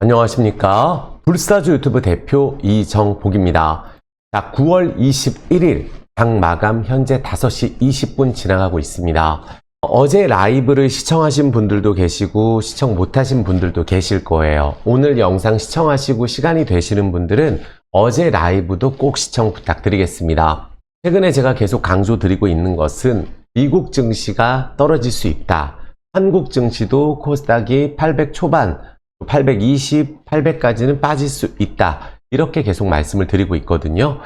안녕하십니까. 불사조 유튜브 대표 이정복입니다. 자, 9월 21일 장 마감 현재 5시 20분 지나가고 있습니다. 어제 라이브를 시청하신 분들도 계시고 시청 못하신 분들도 계실 거예요. 오늘 영상 시청하시고 시간이 되시는 분들은 어제 라이브도 꼭 시청 부탁드리겠습니다. 최근에 제가 계속 강조드리고 있는 것은 미국 증시가 떨어질 수 있다. 한국 증시도 코스닥이 800 초반 820, 800까지는 빠질 수 있다. 이렇게 계속 말씀을 드리고 있거든요.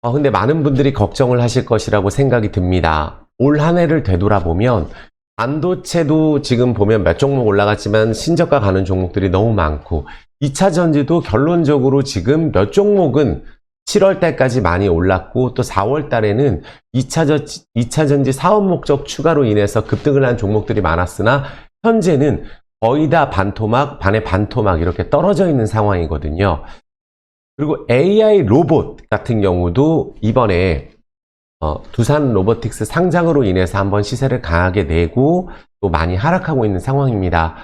근데 많은 분들이 걱정을 하실 것이라고 생각이 듭니다. 올 한 해를 되돌아보면 반도체도 지금 보면 몇 종목 올라갔지만 신저가 가는 종목들이 너무 많고 2차 전지도 결론적으로 지금 몇 종목은 7월 달까지 많이 올랐고 또 4월 달에는 2차 전지 사업 목적 추가로 인해서 급등을 한 종목들이 많았으나 현재는 거의 다 반토막, 반의 반토막 이렇게 떨어져 있는 상황이거든요. 그리고 AI 로봇 같은 경우도 이번에 두산 로보틱스 상장으로 인해서 한번 시세를 강하게 내고 또 많이 하락하고 있는 상황입니다.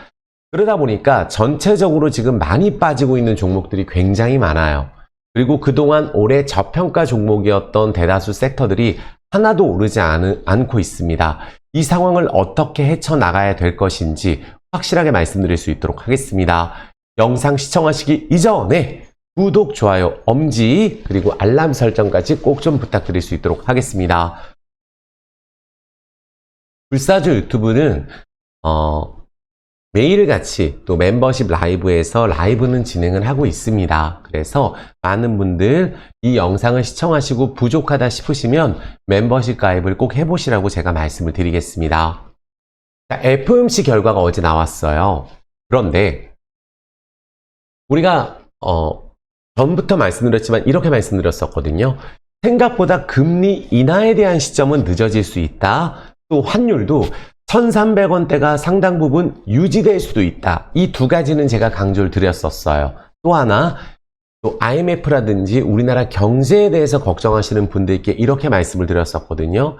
그러다 보니까 전체적으로 지금 많이 빠지고 있는 종목들이 굉장히 많아요. 그리고 그동안 올해 저평가 종목이었던 대다수 섹터들이 하나도 오르지 않고 있습니다. 이 상황을 어떻게 헤쳐나가야 될 것인지 확실하게 말씀드릴 수 있도록 하겠습니다. 영상 시청하시기 이전에 구독, 좋아요, 엄지 그리고 알람 설정까지 꼭 좀 부탁드릴 수 있도록 하겠습니다. 불사조 유튜브는 매일같이 또 멤버십 라이브에서 라이브는 진행을 하고 있습니다. 그래서 많은 분들 이 영상을 시청하시고 부족하다 싶으시면 멤버십 가입을 꼭 해보시라고 제가 말씀을 드리겠습니다. 자, FOMC 결과가 어제 나왔어요. 그런데 우리가 전부터 말씀드렸지만 이렇게 말씀드렸었거든요. 생각보다 금리 인하에 대한 시점은 늦어질 수 있다. 또 환율도 1,300원대가 상당 부분 유지될 수도 있다. 이 두 가지는 제가 강조를 드렸었어요. 또 하나, 또 IMF라든지 우리나라 경제에 대해서 걱정하시는 분들께 이렇게 말씀을 드렸었거든요.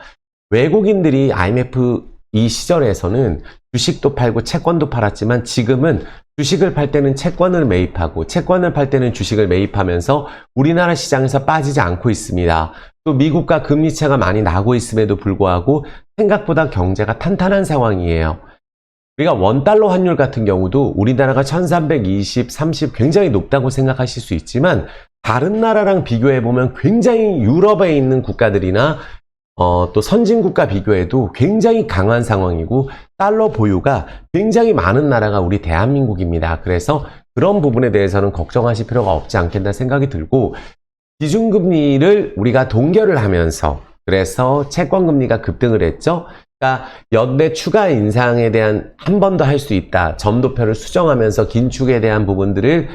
외국인들이 IMF 이 시절에서는 주식도 팔고 채권도 팔았지만 지금은 주식을 팔 때는 채권을 매입하고 채권을 팔 때는 주식을 매입하면서 우리나라 시장에서 빠지지 않고 있습니다. 또 미국과 금리차가 많이 나고 있음에도 불구하고 생각보다 경제가 탄탄한 상황이에요. 우리가 원달러 환율 같은 경우도 우리나라가 1320, 30 굉장히 높다고 생각하실 수 있지만 다른 나라랑 비교해보면 굉장히 유럽에 있는 국가들이나 또 선진국과 비교해도 굉장히 강한 상황이고 달러 보유가 굉장히 많은 나라가 우리 대한민국입니다. 그래서 그런 부분에 대해서는 걱정하실 필요가 없지 않겠나 생각이 들고 기준금리를 우리가 동결을 하면서 그래서 채권금리가 급등을 했죠. 그러니까 연내 추가 인상에 대한 한 번 더 할 수 있다. 점도표를 수정하면서 긴축에 대한 부분들을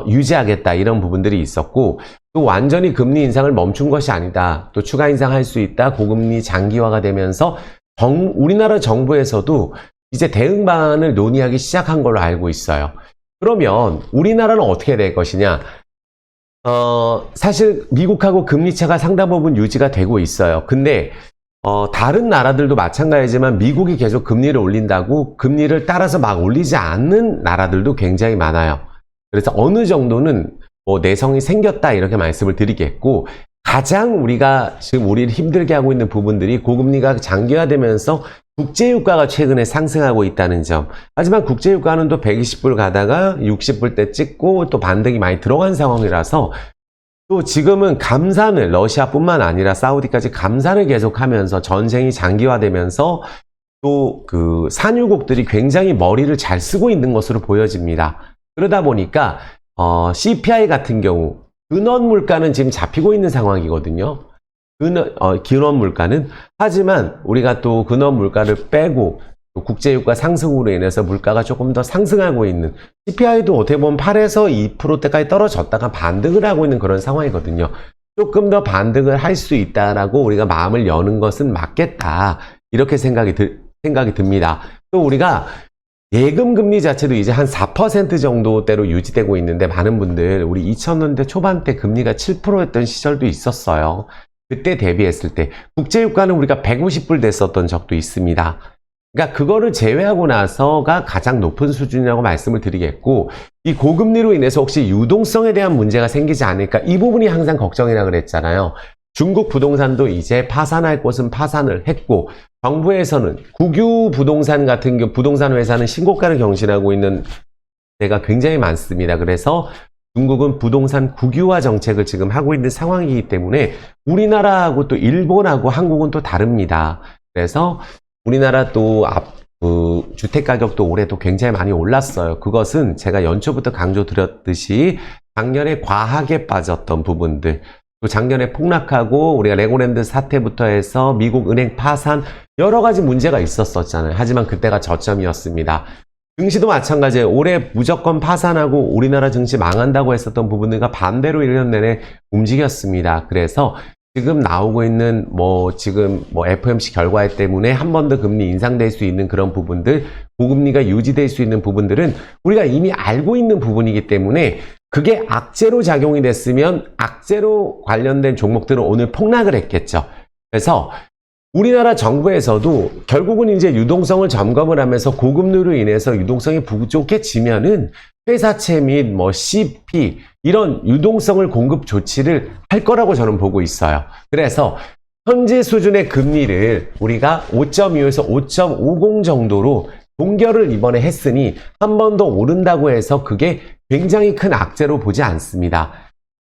유지하겠다. 이런 부분들이 있었고 또 완전히 금리 인상을 멈춘 것이 아니다. 또 추가 인상할 수 있다. 고금리 장기화가 되면서 우리나라 정부에서도 이제 대응 방안을 논의하기 시작한 걸로 알고 있어요. 그러면 우리나라는 어떻게 될 것이냐? 사실 미국하고 금리차가 상당 부분 유지가 되고 있어요. 근데 다른 나라들도 마찬가지지만 미국이 계속 금리를 올린다고 금리를 따라서 막 올리지 않는 나라들도 굉장히 많아요. 그래서 어느 정도는 내성이 생겼다 이렇게 말씀을 드리겠고 가장 우리가 지금 우리를 힘들게 하고 있는 부분들이 고금리가 장기화되면서 국제유가가 최근에 상승하고 있다는 점. 하지만 국제유가는 또 120불 가다가 60불대 찍고 또 반등이 많이 들어간 상황이라서 또 지금은 감산을 러시아뿐만 아니라 사우디까지 감산을 계속하면서 전쟁이 장기화되면서 또 그 산유국들이 굉장히 머리를 잘 쓰고 있는 것으로 보여집니다. 그러다 보니까 CPI 같은 경우 근원 물가는 지금 잡히고 있는 상황이거든요. 근원 물가는 하지만 우리가 또 근원 물가를 빼고 또 국제유가 상승으로 인해서 물가가 조금 더 상승하고 있는 CPI도 어떻게 보면 8에서 2%대까지 떨어졌다가 반등을 하고 있는 그런 상황이거든요. 조금 더 반등을 할 수 있다라고 우리가 마음을 여는 것은 맞겠다. 이렇게 생각이 듭니다. 또 우리가 예금 금리 자체도 이제 한 4% 정도대로 유지되고 있는데 많은 분들 우리 2000년대 초반 때 금리가 7%였던 시절도 있었어요. 그때 대비했을 때 국제유가는 우리가 150불 됐었던 적도 있습니다. 그러니까 그거를 제외하고 나서가 가장 높은 수준이라고 말씀을 드리겠고, 이 고금리로 인해서 혹시 유동성에 대한 문제가 생기지 않을까, 이 부분이 항상 걱정이라 그랬잖아요. 중국 부동산도 이제 파산할 곳은 파산을 했고, 정부에서는 국유 부동산 같은 경우 부동산 회사는 신고가를 경신하고 있는 데가 굉장히 많습니다. 그래서 중국은 부동산 국유화 정책을 지금 하고 있는 상황이기 때문에 우리나라하고 또 일본하고 한국은 또 다릅니다. 그래서 우리나라 또 주택 가격도 올해 또 굉장히 많이 올랐어요. 그것은 제가 연초부터 강조드렸듯이 작년에 과하게 빠졌던 부분들, 또 작년에 폭락하고 우리가 레고랜드 사태부터 해서 미국 은행 파산 여러 가지 문제가 있었었잖아요. 하지만 그때가 저점이었습니다. 증시도 마찬가지예요. 올해 무조건 파산하고 우리나라 증시 망한다고 했었던 부분들과 반대로 1년 내내 움직였습니다. 그래서 지금 나오고 있는 지금 FOMC 결과 때문에 한 번 더 금리 인상될 수 있는 그런 부분들, 고금리가 유지될 수 있는 부분들은 우리가 이미 알고 있는 부분이기 때문에 그게 악재로 작용이 됐으면 악재로 관련된 종목들은 오늘 폭락을 했겠죠. 그래서 우리나라 정부에서도 결국은 이제 유동성을 점검을 하면서 고금리로 인해서 유동성이 부족해지면은 회사채 및 CP 이런 유동성을 공급 조치를 할 거라고 저는 보고 있어요. 그래서 현재 수준의 금리를 우리가 5.25에서 5.50 정도로 동결을 이번에 했으니 한 번 더 오른다고 해서 그게 굉장히 큰 악재로 보지 않습니다.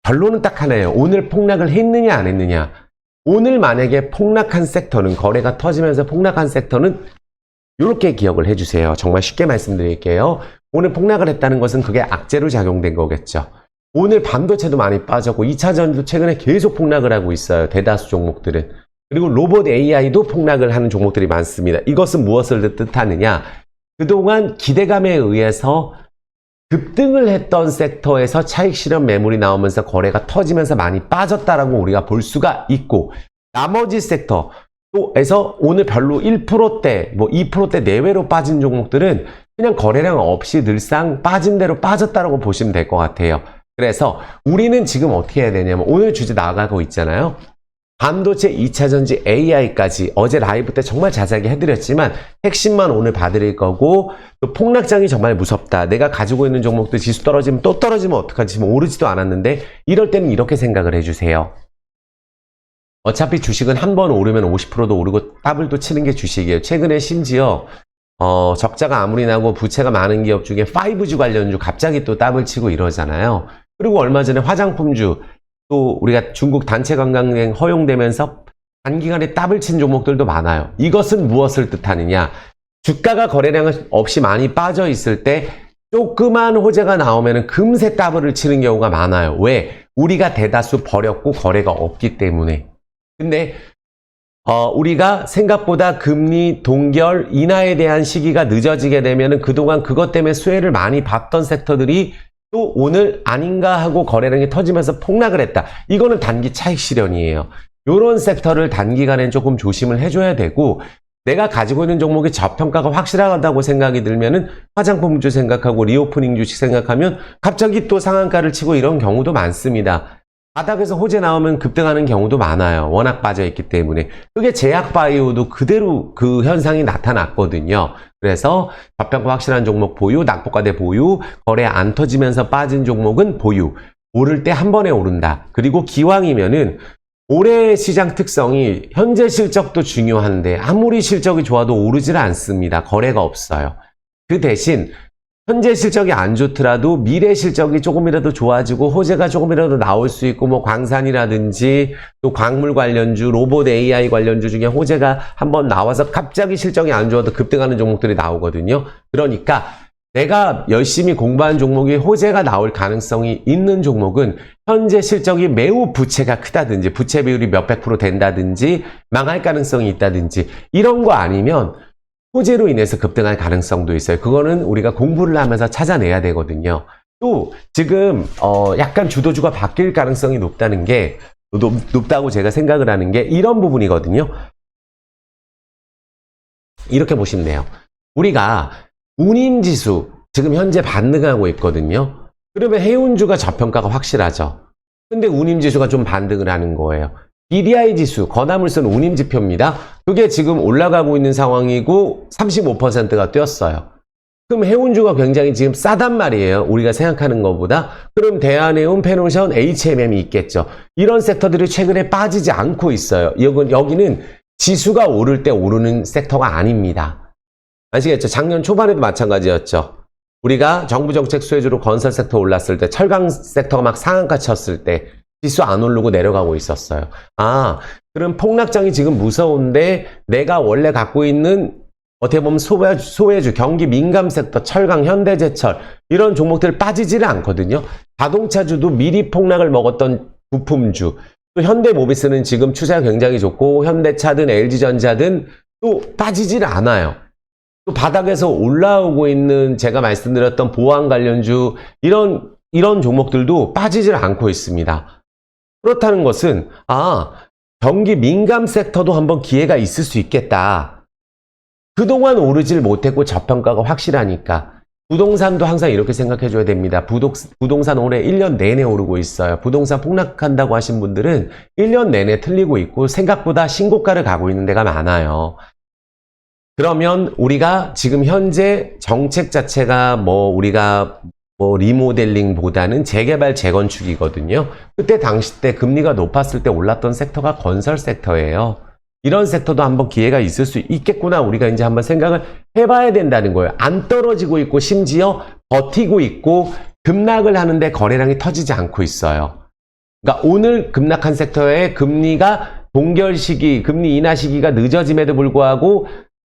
결론은 딱 하나예요. 오늘 폭락을 했느냐 안 했느냐. 오늘 만약에 폭락한 섹터는, 거래가 터지면서 폭락한 섹터는 이렇게 기억을 해주세요. 정말 쉽게 말씀드릴게요. 오늘 폭락을 했다는 것은 그게 악재로 작용된 거겠죠. 오늘 반도체도 많이 빠졌고 2차전지도 최근에 계속 폭락을 하고 있어요. 대다수 종목들은. 그리고 로봇 AI도 폭락을 하는 종목들이 많습니다. 이것은 무엇을 뜻하느냐. 그동안 기대감에 의해서 급등을 했던 sek터에서 차익 실현 매물이 나오면서 거래가 터지면서 많이 빠졌다라고 우리가 볼 수가 있고, 나머지 섹터에서 오늘 별로 1%대, 2%대 내외로 빠진 종목들은 그냥 거래량 없이 늘상 빠진 대로 빠졌다라고 보시면 될 것 같아요. 그래서 우리는 지금 어떻게 해야 되냐면, 오늘 주제 나가고 있잖아요. 반도체, 2차전지, AI까지 어제 라이브 때 정말 자세하게 해드렸지만 핵심만 오늘 봐드릴 거고, 또 폭락장이 정말 무섭다. 내가 가지고 있는 종목들 지수 떨어지면 또 떨어지면 어떡하지? 지금 오르지도 않았는데 이럴 때는 이렇게 생각을 해주세요. 어차피 주식은 한 번 오르면 50%도 오르고 더블도 치는 게 주식이에요. 최근에 심지어 적자가 아무리 나고 부채가 많은 기업 중에 5G 관련주 갑자기 또 더블 치고 이러잖아요. 그리고 얼마 전에 화장품주, 또 우리가 중국 단체 관광여행 허용되면서 단기간에 더블 친 종목들도 많아요. 이것은 무엇을 뜻하느냐. 주가가 거래량 없이 많이 빠져 있을 때 조그만 호재가 나오면 금세 더블을 치는 경우가 많아요. 왜? 우리가 대다수 버렸고 거래가 없기 때문에. 근데 우리가 생각보다 금리 동결 인하에 대한 시기가 늦어지게 되면 그동안 그것 때문에 수혜를 많이 봤던 섹터들이 또 오늘 아닌가 하고 거래량이 터지면서 폭락을 했다. 이거는 단기 차익 실현이에요. 이런 섹터를 단기간엔 조금 조심을 해줘야 되고, 내가 가지고 있는 종목의 저평가가 확실하다고 생각이 들면은 화장품주 생각하고 리오프닝 주식 생각하면 갑자기 또 상한가를 치고 이런 경우도 많습니다. 바닥에서 호재 나오면 급등하는 경우도 많아요. 워낙 빠져있기 때문에. 그게 제약바이오도 그대로 그 현상이 나타났거든요. 그래서 저평가 확실한 종목 보유, 낙폭과대 보유, 거래 안 터지면서 빠진 종목은 보유. 오를 때 한 번에 오른다. 그리고 기왕이면은 올해 시장 특성이 현재 실적도 중요한데 아무리 실적이 좋아도 오르질 않습니다. 거래가 없어요. 그 대신 현재 실적이 안 좋더라도 미래 실적이 조금이라도 좋아지고 호재가 조금이라도 나올 수 있고, 광산이라든지 또 광물 관련주, 로봇 AI 관련주 중에 호재가 한번 나와서 갑자기 실적이 안 좋아도 급등하는 종목들이 나오거든요. 그러니까 내가 열심히 공부한 종목이 호재가 나올 가능성이 있는 종목은 현재 실적이 매우 부채가 크다든지 부채 비율이 몇백 프로 된다든지 망할 가능성이 있다든지 이런 거 아니면 호재로 인해서 급등할 가능성도 있어요. 그거는 우리가 공부를 하면서 찾아내야 되거든요. 또 지금 약간 주도주가 바뀔 가능성이 높다는 게 높다고 제가 생각을 하는 게 이런 부분이거든요. 이렇게 보시면 돼요. 우리가 운임지수 지금 현재 반등하고 있거든요. 그러면 해운주가 저평가가 확실하죠. 근데 운임지수가 좀 반등을 하는 거예요. BDI 지수, 건화물선 운임지표입니다. 그게 지금 올라가고 있는 상황이고 35%가 뛰었어요. 그럼 해운주가 굉장히 지금 싸단 말이에요. 우리가 생각하는 것보다. 그럼 대한해운, 페노션, HMM이 있겠죠. 이런 섹터들이 최근에 빠지지 않고 있어요. 여기는 지수가 오를 때 오르는 섹터가 아닙니다. 아시겠죠? 작년 초반에도 마찬가지였죠. 우리가 정부 정책 수혜주로 건설 섹터 올랐을 때, 철강 섹터가 막 상한가 쳤을 때 지수 안 오르고 내려가고 있었어요. 아, 그럼 폭락장이 지금 무서운데 내가 원래 갖고 있는 어떻게 보면 소외주, 경기 민감 섹터, 철강, 현대제철 이런 종목들 빠지지를 않거든요. 자동차주도 미리 폭락을 먹었던 부품주, 또 현대모비스는 지금 추세가 굉장히 좋고 현대차든 LG전자든 또 빠지지를 않아요. 또 바닥에서 올라오고 있는 제가 말씀드렸던 보안 관련주 이런 종목들도 빠지질 않고 있습니다. 그렇다는 것은 경기 민감 섹터도 한번 기회가 있을 수 있겠다. 그동안 오르질 못했고 저평가가 확실하니까 부동산도 항상 이렇게 생각해 줘야 됩니다. 부동산 올해 1년 내내 오르고 있어요. 부동산 폭락한다고 하신 분들은 1년 내내 틀리고 있고 생각보다 신고가를 가고 있는 데가 많아요. 그러면 우리가 지금 현재 정책 자체가 우리가 리모델링보다는 재개발, 재건축이거든요. 그때 당시 때 금리가 높았을 때 올랐던 섹터가 건설 섹터예요. 이런 섹터도 한번 기회가 있을 수 있겠구나. 우리가 이제 한번 생각을 해봐야 된다는 거예요. 안 떨어지고 있고 심지어 버티고 있고 급락을 하는데 거래량이 터지지 않고 있어요. 그러니까 오늘 급락한 섹터의 금리가 동결 시기, 금리 인하 시기가 늦어짐에도 불구하고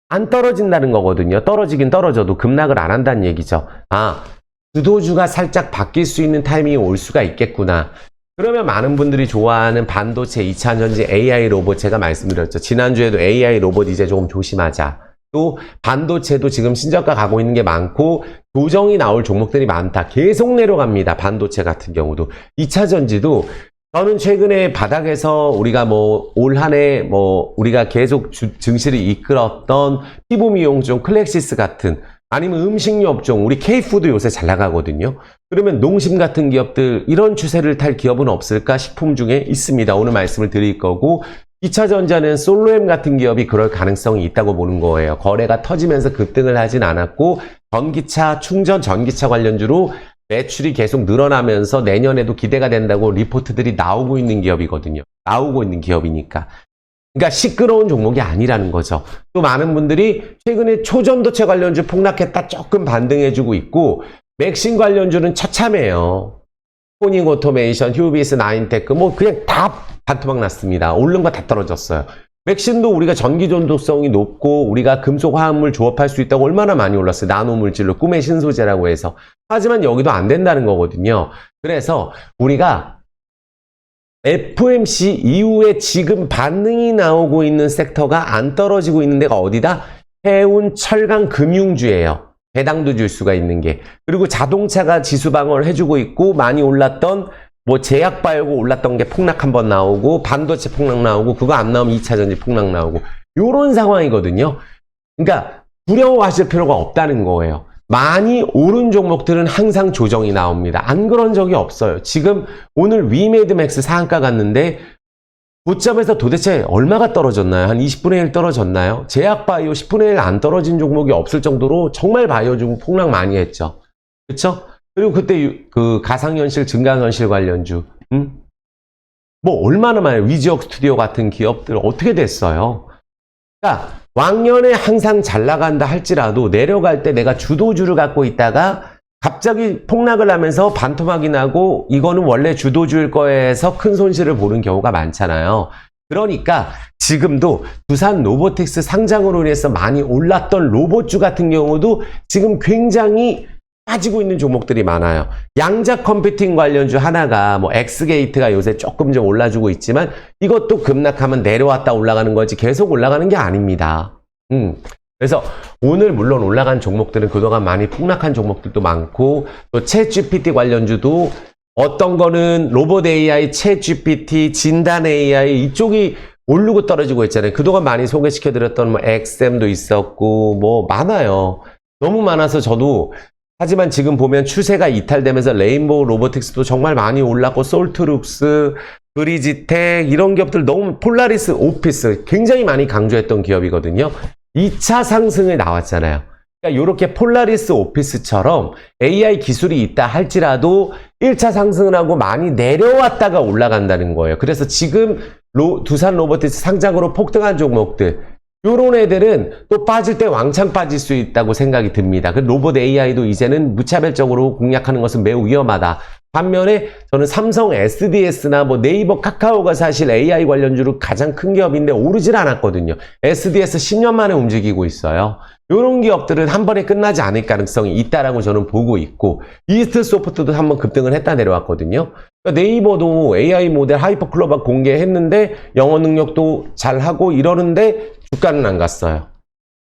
안 떨어진다는 거거든요. 떨어지긴 떨어져도 급락을 안 한다는 얘기죠. 주도주가 살짝 바뀔 수 있는 타이밍이 올 수가 있겠구나. 그러면 많은 분들이 좋아하는 반도체, 2차전지, AI 로봇 제가 말씀드렸죠. 지난주에도 AI 로봇 이제 조금 조심하자. 또 반도체도 지금 신저가 가고 있는 게 많고 조정이 나올 종목들이 많다. 계속 내려갑니다. 반도체 같은 경우도. 2차전지도 저는 최근에 바닥에서 우리가 올 한 해 우리가 계속 증시를 이끌었던 피부 미용종 클렉시스 같은 아니면 음식료 업종, 우리 K푸드 요새 잘 나가거든요. 그러면 농심 같은 기업들 이런 추세를 탈 기업은 없을까? 식품 중에 있습니다. 오늘 말씀을 드릴 거고 2차전자는 솔로엠 같은 기업이 그럴 가능성이 있다고 보는 거예요. 거래가 터지면서 급등을 하진 않았고 전기차, 충전 전기차 관련주로 매출이 계속 늘어나면서 내년에도 기대가 된다고 리포트들이 나오고 있는 기업이거든요. 나오고 있는 기업이니까. 그러니까 시끄러운 종목이 아니라는 거죠. 또 많은 분들이 최근에 초전도체 관련주 폭락했다 조금 반등해주고 있고 맥신 관련주는 처참해요. 코닝 오토메이션, 휴비스, 나인테크 그냥 다 반토막 났습니다. 오른 거 다 떨어졌어요. 맥신도 우리가 전기 전도성이 높고 우리가 금속 화합물 조합할 수 있다고 얼마나 많이 올랐어요. 나노물질로 꿈의 신소재라고 해서. 하지만 여기도 안 된다는 거거든요. 그래서 우리가 FMC 이후에 지금 반등이 나오고 있는 섹터가 안 떨어지고 있는 데가 어디다? 해운, 철강, 금융주예요. 배당도 줄 수가 있는 게. 그리고 자동차가 지수 방어를 해주고 있고 많이 올랐던 제약바이오가 올랐던 게 폭락 한번 나오고 반도체 폭락 나오고 그거 안 나오면 2차전지 폭락 나오고 요런 상황이거든요. 그러니까 두려워하실 필요가 없다는 거예요. 많이 오른 종목들은 항상 조정이 나옵니다. 안 그런 적이 없어요. 지금 오늘 위메드맥스 상한가 갔는데 고점에서 도대체 얼마가 떨어졌나요? 한 20분의 1 떨어졌나요? 제약바이오 10분의 1 안 떨어진 종목이 없을 정도로 정말 바이오 종목 폭락 많이 했죠. 그렇죠? 그리고 그때 그 가상현실, 증강현실 관련주 얼마나 많아요. 위지역 스튜디오 같은 기업들 어떻게 됐어요? 그러니까 왕년에 항상 잘 나간다 할지라도 내려갈 때 내가 주도주를 갖고 있다가 갑자기 폭락을 하면서 반토막이 나고 이거는 원래 주도주일 거에서 큰 손실을 보는 경우가 많잖아요. 그러니까 지금도 두산 로보틱스 상장으로 인해서 많이 올랐던 로봇주 같은 경우도 지금 굉장히 빠지고 있는 종목들이 많아요. 양자 컴퓨팅 관련주 하나가 엑스게이트가 요새 조금 좀 올라주고 있지만 이것도 급락하면 내려왔다 올라가는 거지 계속 올라가는 게 아닙니다. 그래서 오늘 물론 올라간 종목들은 그동안 많이 폭락한 종목들도 많고 또 챗GPT 관련주도 어떤 거는 로봇 AI, 챗GPT, 진단 AI 이쪽이 오르고 떨어지고 있잖아요. 그동안 많이 소개시켜드렸던 엑셈도 있었고 많아요. 너무 많아서 저도 하지만 지금 보면 추세가 이탈되면서 레인보우 로보틱스도 정말 많이 올랐고 솔트룩스 브리지텍 이런 기업들 너무 폴라리스 오피스 굉장히 많이 강조했던 기업이거든요. 2차 상승을 나왔잖아요. 그러니까 이렇게 폴라리스 오피스처럼 AI 기술이 있다 할지라도 1차 상승을 하고 많이 내려왔다가 올라간다는 거예요. 그래서 지금 두산 로보티스 상장으로 폭등한 종목들 요런 애들은 또 빠질 때 왕창 빠질 수 있다고 생각이 듭니다. 그 로봇 AI도 이제는 무차별적으로 공략하는 것은 매우 위험하다. 반면에 저는 삼성 SDS나 뭐 네이버 카카오가 사실 AI 관련주로 가장 큰 기업인데 오르질 않았거든요. SDS 10년 만에 움직이고 있어요. 이런 기업들은 한 번에 끝나지 않을 가능성이 있다라고 저는 보고 있고, 이스트 소프트도 한번 급등을 했다 내려왔거든요. 그러니까 네이버도 AI 모델 하이퍼클로바 공개했는데 영어 능력도 잘하고 이러는데 주가는 안 갔어요.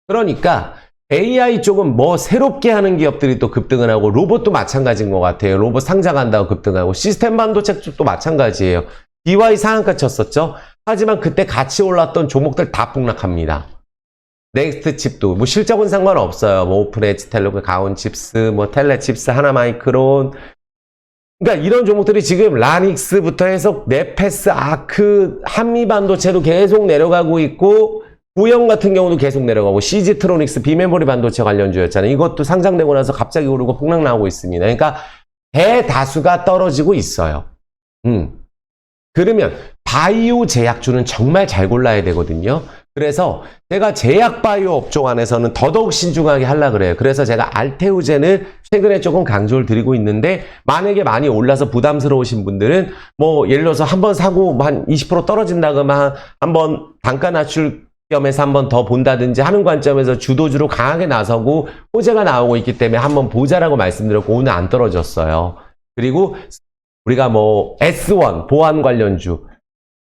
그러니까 AI 쪽은 뭐 새롭게 하는 기업들이 또 급등을 하고, 로봇도 마찬가지인 것 같아요. 로봇 상장한다고 급등하고, 시스템 반도체 쪽도 마찬가지예요. DY 상한가 쳤었죠. 하지만 그때 같이 올랐던 종목들 다 폭락합니다. 넥스트 칩도 뭐 실적은 상관없어요. 뭐 오픈 엣지 텔레콤, 가온 칩스, 뭐 텔레 칩스, 하나 마이크론. 그러니까 이런 종목들이 지금 라닉스부터 해서 네페스, 아크, 한미 반도체도 계속 내려가고 있고, 고영 같은 경우도 계속 내려가고, CG트로닉스 비메모리 반도체 관련주였잖아요. 이것도 상장되고 나서 갑자기 오르고 폭락 나오고 있습니다. 그러니까 대다수가 떨어지고 있어요. 그러면 바이오 제약주는 정말 잘 골라야 되거든요. 그래서 제가 제약 바이오 업종 안에서는 더더욱 신중하게 하려고 그래요. 그래서 제가 알테오젠을 최근에 조금 강조를 드리고 있는데, 만약에 많이 올라서 부담스러우신 분들은 뭐 예를 들어서 한번 사고 한 20% 떨어진다 그러면 한번 단가 낮출 겸해서 한번 더 본다든지 하는 관점에서 주도주로 강하게 나서고 호재가 나오고 있기 때문에 한번 보자라고 말씀드렸고, 오늘 안 떨어졌어요. 그리고 우리가 뭐 S1 보안 관련주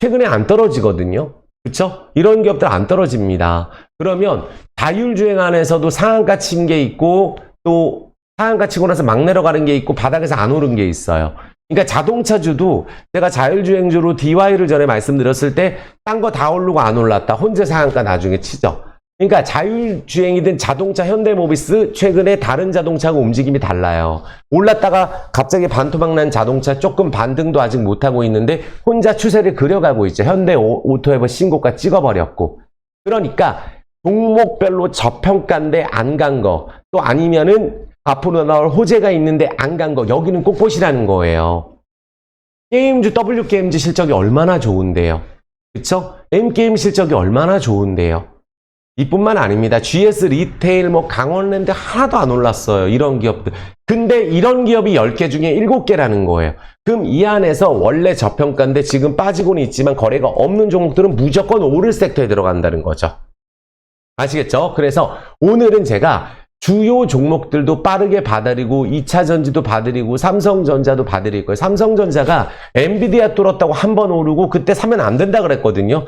최근에 안 떨어지거든요. 그쵸? 이런 기업들 안 떨어집니다. 그러면 자율주행 안에서도 상한가 친 게 있고, 또 상한가 치고 나서 막 내려가는 게 있고, 바닥에서 안 오른 게 있어요. 그러니까 자동차주도 제가 자율주행주로 DY를 전에 말씀드렸을 때 딴 거 다 오르고 안 올랐다. 혼자 상한가 나중에 치죠. 그러니까 자율주행이든 자동차, 현대모비스 최근에 다른 자동차하고 움직임이 달라요. 올랐다가 갑자기 반토막 난 자동차 조금 반등도 아직 못하고 있는데 혼자 추세를 그려가고 있죠. 현대 오토에버 신고가 찍어버렸고. 그러니까 종목별로 저평가인데 안 간 거, 또 아니면은 앞으로 나올 호재가 있는데 안 간 거, 여기는 꼭 보시라는 거예요. 게임주, W게임즈 실적이 얼마나 좋은데요. 그쵸? M게임 실적이 얼마나 좋은데요. 이뿐만 아닙니다. GS 리테일, 뭐 강원랜드 하나도 안 올랐어요. 이런 기업들. 근데 이런 기업이 10개 중에 7개라는 거예요. 그럼 이 안에서 원래 저평가인데 지금 빠지고는 있지만 거래가 없는 종목들은 무조건 오를 섹터에 들어간다는 거죠. 아시겠죠? 그래서 오늘은 제가 주요 종목들도 빠르게 봐드리고, 2차 전지도 봐드리고, 삼성전자도 봐드릴 거예요. 삼성전자가 엔비디아 뚫었다고 한 번 오르고 그때 사면 안 된다 그랬거든요.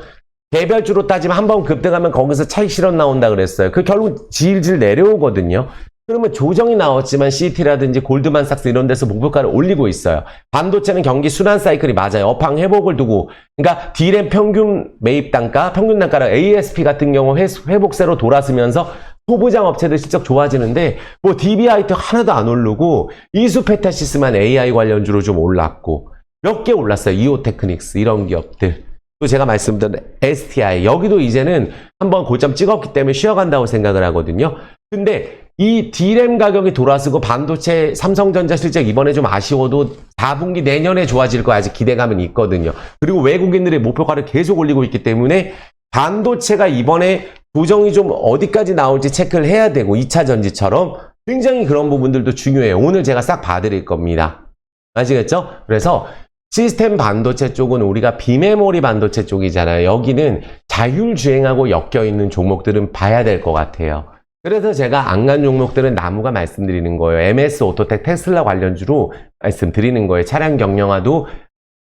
개별주로 따지면 한 번 급등하면 거기서 차익 실현 나온다 그랬어요. 그 결국 질질 내려오거든요. 그러면 조정이 나왔지만 CT라든지 골드만삭스 이런 데서 목표가를 올리고 있어요. 반도체는 경기 순환 사이클이 맞아요. 업황 회복을 두고. 그러니까 D램 평균 매입 단가, 평균 단가랑 ASP 같은 경우 회복세로 돌아서면서 소부장 업체들 실적 좋아지는데, 뭐 DBIT 하나도 안 오르고 이수페타시스만 AI 관련주로 좀 올랐고, 몇 개 올랐어요. 이오테크닉스 이런 기업들. 또 제가 말씀드린 STI, 여기도 이제는 한번 고점 찍었기 때문에 쉬어간다고 생각을 하거든요. 근데 이 D램 가격이 돌아서고 반도체 삼성전자 실적 이번에 좀 아쉬워도 4분기 내년에 좋아질 거 아직 기대감은 있거든요. 그리고 외국인들의 목표가를 계속 올리고 있기 때문에 반도체가 이번에 조정이 좀 어디까지 나올지 체크를 해야 되고, 2차 전지처럼 굉장히 그런 부분들도 중요해요. 오늘 제가 싹 봐드릴 겁니다. 아시겠죠? 그래서 시스템 반도체 쪽은 우리가 비메모리 반도체 쪽이잖아요. 여기는 자율주행하고 엮여있는 종목들은 봐야 될 것 같아요. 그래서 제가 안 간 종목들은 나무가 말씀드리는 거예요. MS 오토텍, 테슬라 관련주로 말씀드리는 거예요. 차량 경량화도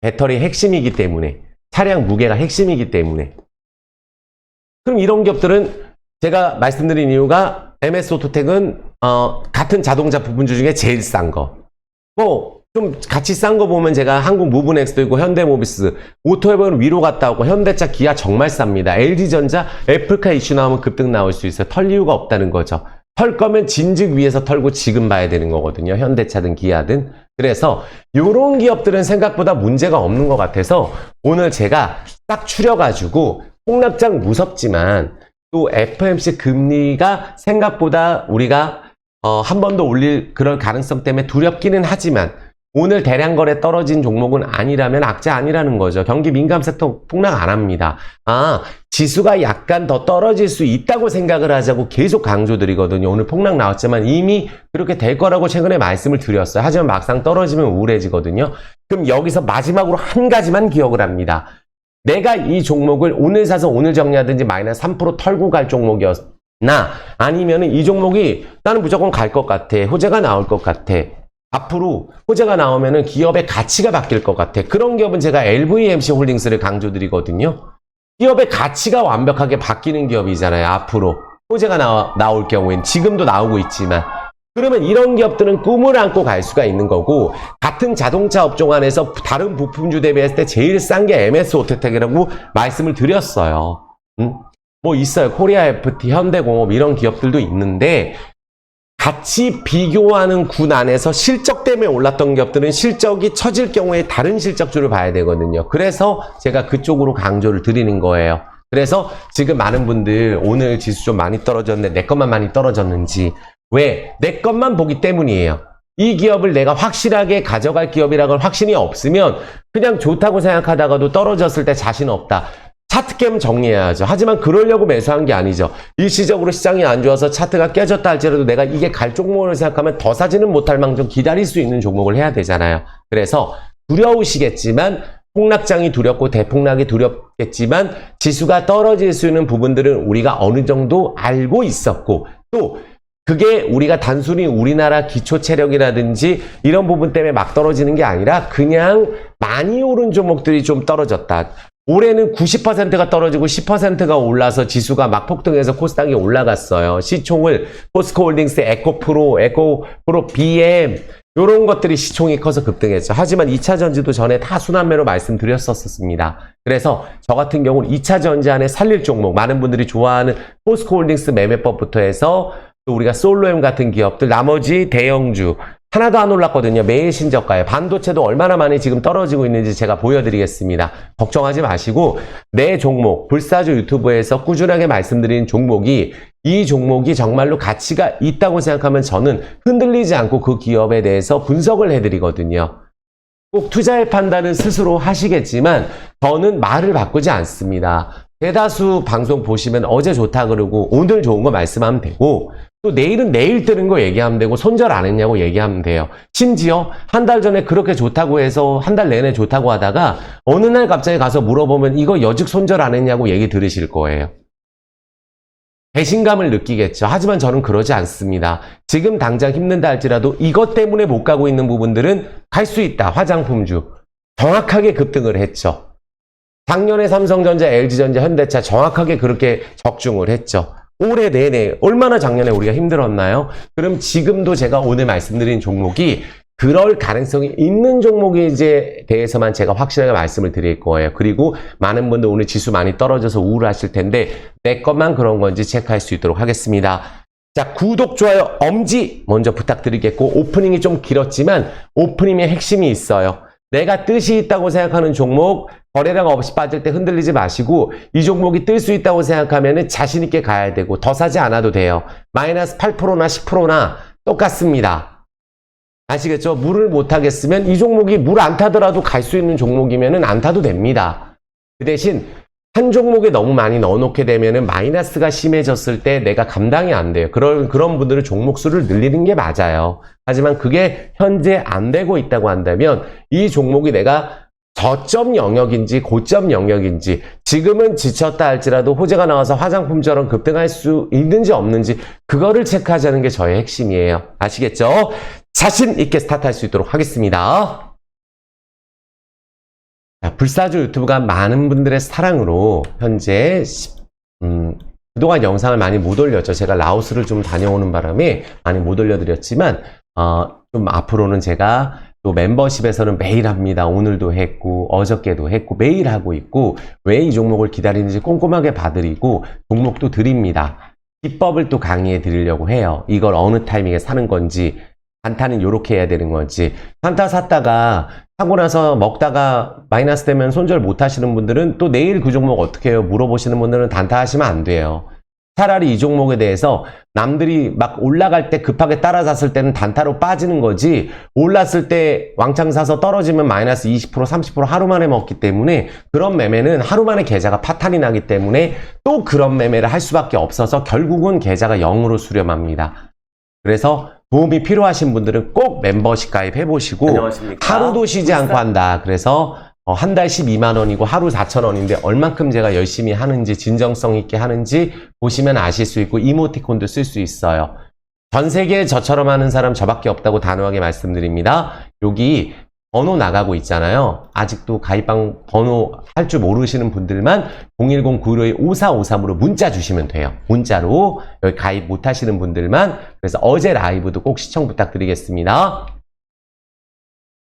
배터리 핵심이기 때문에, 차량 무게가 핵심이기 때문에. 그럼 이런 기업들은 제가 말씀드린 이유가 MS 오토텍은 같은 자동차 부분주 중에 제일 싼 거. 뭐 좀 같이 싼 거 보면 제가 한국 무브넥스도 있고 현대모비스, 오토에버는 위로 갔다 오고, 현대차, 기아 정말 쌉니다. LG전자, 애플카 이슈 나오면 급등 나올 수 있어요. 털 이유가 없다는 거죠. 털 거면 진즉 위에서 털고 지금 봐야 되는 거거든요. 현대차든 기아든. 그래서 이런 기업들은 생각보다 문제가 없는 것 같아서 오늘 제가 딱 추려가지고 폭락장 무섭지만 또 FOMC 금리가 생각보다 우리가 한 번 더 올릴 그럴 가능성 때문에 두렵기는 하지만 오늘 대량 거래 떨어진 종목은 아니라면 악재 아니라는 거죠. 경기 민감 섹터 폭락 안 합니다. 지수가 약간 더 떨어질 수 있다고 생각을 하자고 계속 강조드리거든요. 오늘 폭락 나왔지만 이미 그렇게 될 거라고 최근에 말씀을 드렸어요. 하지만 막상 떨어지면 우울해지거든요. 그럼 여기서 마지막으로 한 가지만 기억을 합니다. 내가 이 종목을 오늘 사서 오늘 정리하든지 마이너스 3% 털고 갈 종목이었나 아니면은 이 종목이 나는 무조건 갈 것 같아. 호재가 나올 것 같아. 앞으로 호재가 나오면은 기업의 가치가 바뀔 것 같아. 그런 기업은 제가 LVMC 홀딩스를 강조드리거든요. 기업의 가치가 완벽하게 바뀌는 기업이잖아요. 앞으로 호재가 나올 경우엔 지금도 나오고 있지만 그러면 이런 기업들은 꿈을 안고 갈 수가 있는 거고 같은 자동차 업종 안에서 다른 부품주 대비했을 때 제일 싼 게 MS 오토텍이라고 말씀을 드렸어요. 뭐 있어요. 코리아 FT, 현대공업 이런 기업들도 있는데 같이 비교하는 군 안에서 실적 때문에 올랐던 기업들은 실적이 처질 경우에 다른 실적주를 봐야 되거든요. 그래서 제가 그쪽으로 강조를 드리는 거예요. 그래서 지금 많은 분들 오늘 지수 좀 많이 떨어졌는데 내 것만 많이 떨어졌는지 왜? 내 것만 보기 때문이에요. 이 기업을 내가 확실하게 가져갈 기업이라는 확신이 없으면 그냥 좋다고 생각하다가도 떨어졌을 때 자신 없다. 차트 깨면 정리해야죠. 하지만 그러려고 매수한 게 아니죠. 일시적으로 시장이 안 좋아서 차트가 깨졌다 할지라도 내가 이게 갈 종목을 생각하면 더 사지는 못할 망정 기다릴 수 있는 종목을 해야 되잖아요. 그래서 두려우시겠지만 폭락장이 두렵고 대폭락이 두렵겠지만 지수가 떨어질 수 있는 부분들은 우리가 어느 정도 알고 있었고 또 그게 우리가 단순히 우리나라 기초 체력이라든지 이런 부분 때문에 막 떨어지는 게 아니라 그냥 많이 오른 종목들이 좀 떨어졌다. 올해는 90%가 떨어지고 10%가 올라서 지수가 막 폭등해서 코스닥이 올라갔어요. 시총을 포스코홀딩스, 에코프로, BM 이런 것들이 시총이 커서 급등했죠. 하지만 2차전지도 전에 다 순환매로 말씀드렸었습니다. 그래서 저 같은 경우는 2차전지 안에 살릴 종목 많은 분들이 좋아하는 포스코홀딩스 매매법부터 해서 또 우리가 솔로엠 같은 기업들 나머지 대형주 하나도 안 올랐거든요. 매일 신저가에 반도체도 얼마나 많이 지금 떨어지고 있는지 제가 보여드리겠습니다. 걱정하지 마시고 내 종목 불사조 유튜브에서 꾸준하게 말씀드린 종목이 이 종목이 정말로 가치가 있다고 생각하면 저는 흔들리지 않고 그 기업에 대해서 분석을 해드리거든요. 꼭 투자의 판단은 스스로 하시겠지만 저는 말을 바꾸지 않습니다. 대다수 방송 보시면 어제 좋다 그러고 오늘 좋은 거 말씀하면 되고 또 내일은 내일 뜨는 거 얘기하면 되고 손절 안 했냐고 얘기하면 돼요. 심지어 한 달 전에 그렇게 좋다고 해서 한 달 내내 좋다고 하다가 어느 날 갑자기 가서 물어보면 이거 여직 손절 안 했냐고 얘기 들으실 거예요. 배신감을 느끼겠죠. 하지만 저는 그러지 않습니다. 지금 당장 힘든다 할지라도 이것 때문에 못 가고 있는 부분들은 갈 수 있다. 화장품주 정확하게 급등을 했죠. 작년에 삼성전자, LG전자, 현대차 정확하게 그렇게 적중을 했죠. 올해 내내 얼마나 작년에 우리가 힘들었나요? 그럼 지금도 제가 오늘 말씀드린 종목이 그럴 가능성이 있는 종목에 대해서만 제가 확실하게 말씀을 드릴 거예요. 그리고 많은 분들 오늘 지수 많이 떨어져서 우울하실 텐데 내 것만 그런 건지 체크할 수 있도록 하겠습니다. 자, 구독, 좋아요, 엄지 먼저 부탁드리겠고 오프닝이 좀 길었지만 오프닝의 핵심이 있어요. 내가 뜻이 있다고 생각하는 종목 거래량 없이 빠질 때 흔들리지 마시고 이 종목이 뜰 수 있다고 생각하면 자신 있게 가야 되고 더 사지 않아도 돼요. 마이너스 8%나 10%나 똑같습니다. 아시겠죠? 물을 못 타겠으면 이 종목이 물 안 타더라도 갈 수 있는 종목이면 안 타도 됩니다. 그 대신 한 종목에 너무 많이 넣어놓게 되면 마이너스가 심해졌을 때 내가 감당이 안 돼요. 그런 분들은 종목 수를 늘리는 게 맞아요. 하지만 그게 현재 안 되고 있다고 한다면 이 종목이 내가 저점 영역인지 고점 영역인지 지금은 지쳤다 할지라도 호재가 나와서 화장품처럼 급등할 수 있는지 없는지 그거를 체크하자는 게 저의 핵심이에요. 아시겠죠? 자신 있게 스타트할 수 있도록 하겠습니다. 자, 불사조 유튜브가 많은 분들의 사랑으로 현재 그동안 영상을 많이 못 올렸죠. 제가 라오스를 좀 다녀오는 바람에 많이 못 올려드렸지만 좀 앞으로는 제가 또 멤버십에서는 매일 합니다. 오늘도 했고 어저께도 했고 매일 하고 있고 왜 이 종목을 기다리는지 꼼꼼하게 봐드리고 종목도 드립니다. 기법을 또 강의해 드리려고 해요. 이걸 어느 타이밍에 사는 건지, 단타는 요렇게 해야 되는 건지. 단타 샀다가 하고 나서 먹다가 마이너스 되면 손절 못 하시는 분들은 또 내일 그 종목 어떻게 해요? 물어보시는 분들은 단타 하시면 안 돼요. 차라리 이 종목에 대해서 남들이 막 올라갈 때 급하게 따라샀을 때는 단타로 빠지는 거지, 올랐을 때 왕창 사서 떨어지면 마이너스 20% 30% 하루 만에 먹기 때문에 그런 매매는 하루 만에 계좌가 파탄이 나기 때문에 또 그런 매매를 할 수밖에 없어서 결국은 계좌가 0으로 수렴합니다. 그래서 도움이 필요하신 분들은 꼭 멤버십 가입해 보시고, 하루도 쉬지 않고 한다. 그래서 한 달 12만 원이고 하루 4천 원인데 얼만큼 제가 열심히 하는지, 진정성 있게 하는지 보시면 아실 수 있고, 이모티콘도 쓸 수 있어요. 전 세계에 저처럼 하는 사람 저밖에 없다고 단호하게 말씀드립니다. 여기 번호 나가고 있잖아요. 아직도 가입방 번호 할 줄 모르시는 분들만 010-915-5453으로 문자 주시면 돼요. 문자로 여기 가입 못 하시는 분들만. 그래서 어제 라이브도 꼭 시청 부탁드리겠습니다.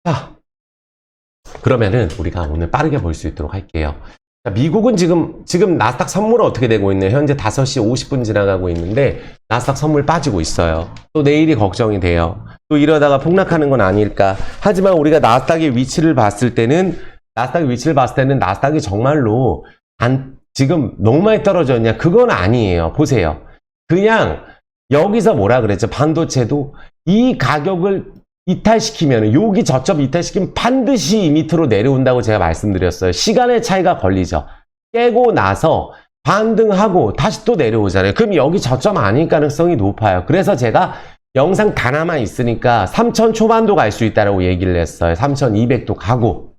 자, 그러면은 우리가 오늘 빠르게 볼 수 있도록 할게요. 자, 미국은 지금 나스닥 선물 어떻게 되고 있네요. 현재 5시 50분 지나가고 있는데 나스닥 선물 빠지고 있어요. 또 내일이 걱정이 돼요. 또 이러다가 폭락하는 건 아닐까. 하지만 우리가 나스닥의 위치를 봤을 때는 나스닥이 정말로 지금 너무 많이 떨어졌냐? 그건 아니에요. 보세요. 그냥 여기서 뭐라 그랬죠? 반도체도 이 가격을 이탈시키면, 여기 저점 이탈시키면 반드시 이 밑으로 내려온다고 제가 말씀드렸어요. 시간의 차이가 걸리죠. 깨고 나서 반등하고 다시 또 내려오잖아요. 그럼 여기 저점 아닐 가능성이 높아요. 그래서 제가 영상 단 하나 있으니까 3,000 초반도 갈 수 있다고 얘기를 했어요. 3,200도 가고.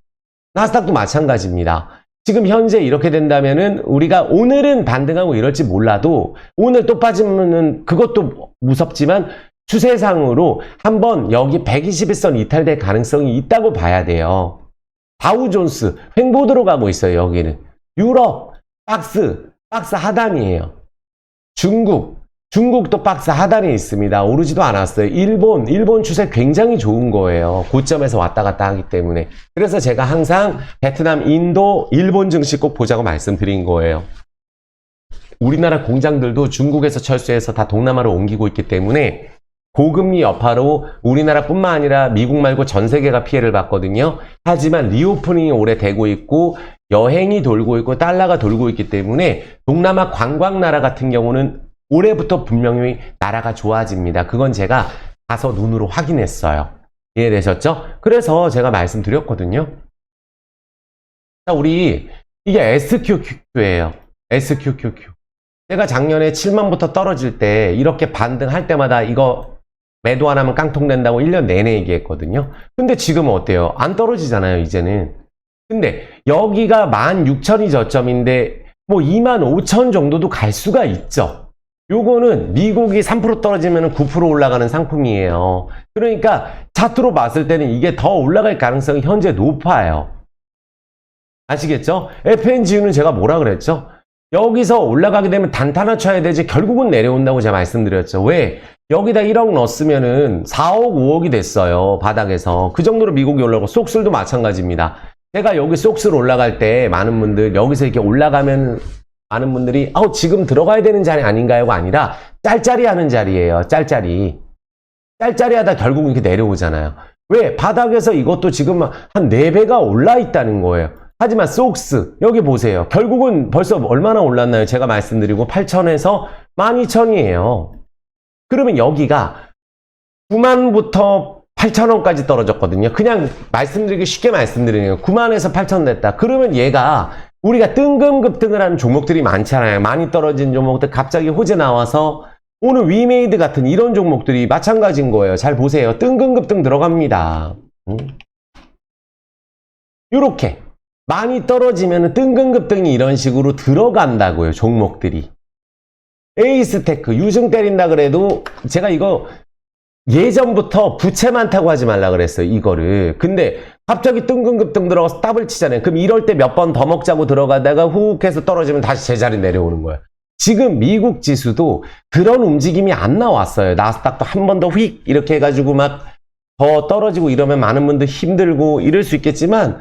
나스닥도 마찬가지입니다. 지금 현재 이렇게 된다면은 우리가 오늘은 반등하고 이럴지 몰라도 오늘 또 빠지면은 그것도 무섭지만 추세상으로 한번 여기 121선 이탈될 가능성이 있다고 봐야 돼요. 다우존스 횡보도로 가고 있어요. 여기는 유럽 박스 하단이에요. 중국도 박스 하단에 있습니다. 오르지도 않았어요. 일본 추세 굉장히 좋은 거예요. 고점에서 왔다 갔다 하기 때문에. 그래서 제가 항상 베트남, 인도, 일본 증시 꼭 보자고 말씀드린 거예요. 우리나라 공장들도 중국에서 철수해서 다 동남아로 옮기고 있기 때문에 고금리 여파로 우리나라뿐만 아니라 미국 말고 전 세계가 피해를 봤거든요. 하지만 리오프닝이 올해 되고 있고 여행이 돌고 있고 달러가 돌고 있기 때문에 동남아 관광 나라 같은 경우는 올해부터 분명히 나라가 좋아집니다. 그건 제가 가서 눈으로 확인했어요. 이해되셨죠? 그래서 제가 말씀드렸거든요. 자, 우리 이게 SQQQ예요. SQQQ. 제가 작년에 7만부터 떨어질 때 이렇게 반등할 때마다 이거 매도 안 하면 깡통 된다고 1년 내내 얘기했거든요. 근데 지금은 어때요? 안 떨어지잖아요, 이제는. 근데 여기가 16,000이 저점인데 뭐 25,000 정도도 갈 수가 있죠. 요거는 미국이 3% 떨어지면 9% 올라가는 상품이에요. 그러니까 차트로 봤을 때는 이게 더 올라갈 가능성이 현재 높아요. 아시겠죠? FNGU는 제가 뭐라 그랬죠? 여기서 올라가게 되면 단타나 쳐야 되지 결국은 내려온다고 제가 말씀드렸죠. 왜? 여기다 1억 넣었으면은 4억, 5억이 됐어요. 바닥에서. 그 정도로 미국이 올라가고 쏙슬도 마찬가지입니다. 제가 여기 쏙슬 올라갈 때 많은 분들 여기서 이렇게 올라가면 많은 분들이 지금 들어가야 되는 자리 아닌가요가 아니라 짤짤이 하는 자리예요. 짤짤이 하다 결국은 이렇게 내려오잖아요. 왜? 바닥에서 이것도 지금 한 4배가 올라 있다는 거예요. 하지만 쏙스 여기 보세요. 결국은 벌써 얼마나 올랐나요? 제가 말씀드리고 8,000에서 12,000이에요. 그러면 여기가 9만부터 8,000원까지 떨어졌거든요. 그냥 말씀드리기 쉽게 말씀드리는 거예요. 9만에서 8,000 됐다. 그러면 얘가 우리가 뜬금급등을 하는 종목들이 많잖아요. 많이 떨어진 종목들 갑자기 호재 나와서 오늘 위메이드 같은 이런 종목들이 마찬가지인 거예요. 잘 보세요. 뜬금급등 들어갑니다. 요렇게 많이 떨어지면 뜬금급등이 이런 식으로 들어간다고요. 종목들이. 에이스테크 유증 때린다 그래도 제가 이거 예전부터 부채 많다고 하지 말라 그랬어요. 이거를. 근데 갑자기 뜬금급등 들어가서 더블 치잖아요. 그럼 이럴 때 몇 번 더 먹자고 들어가다가 훅 해서 떨어지면 다시 제자리 내려오는 거예요. 지금 미국 지수도 그런 움직임이 안 나왔어요. 나스닥도 한 번 더 휙 이렇게 해가지고 막 더 떨어지고 이러면 많은 분들 힘들고 이럴 수 있겠지만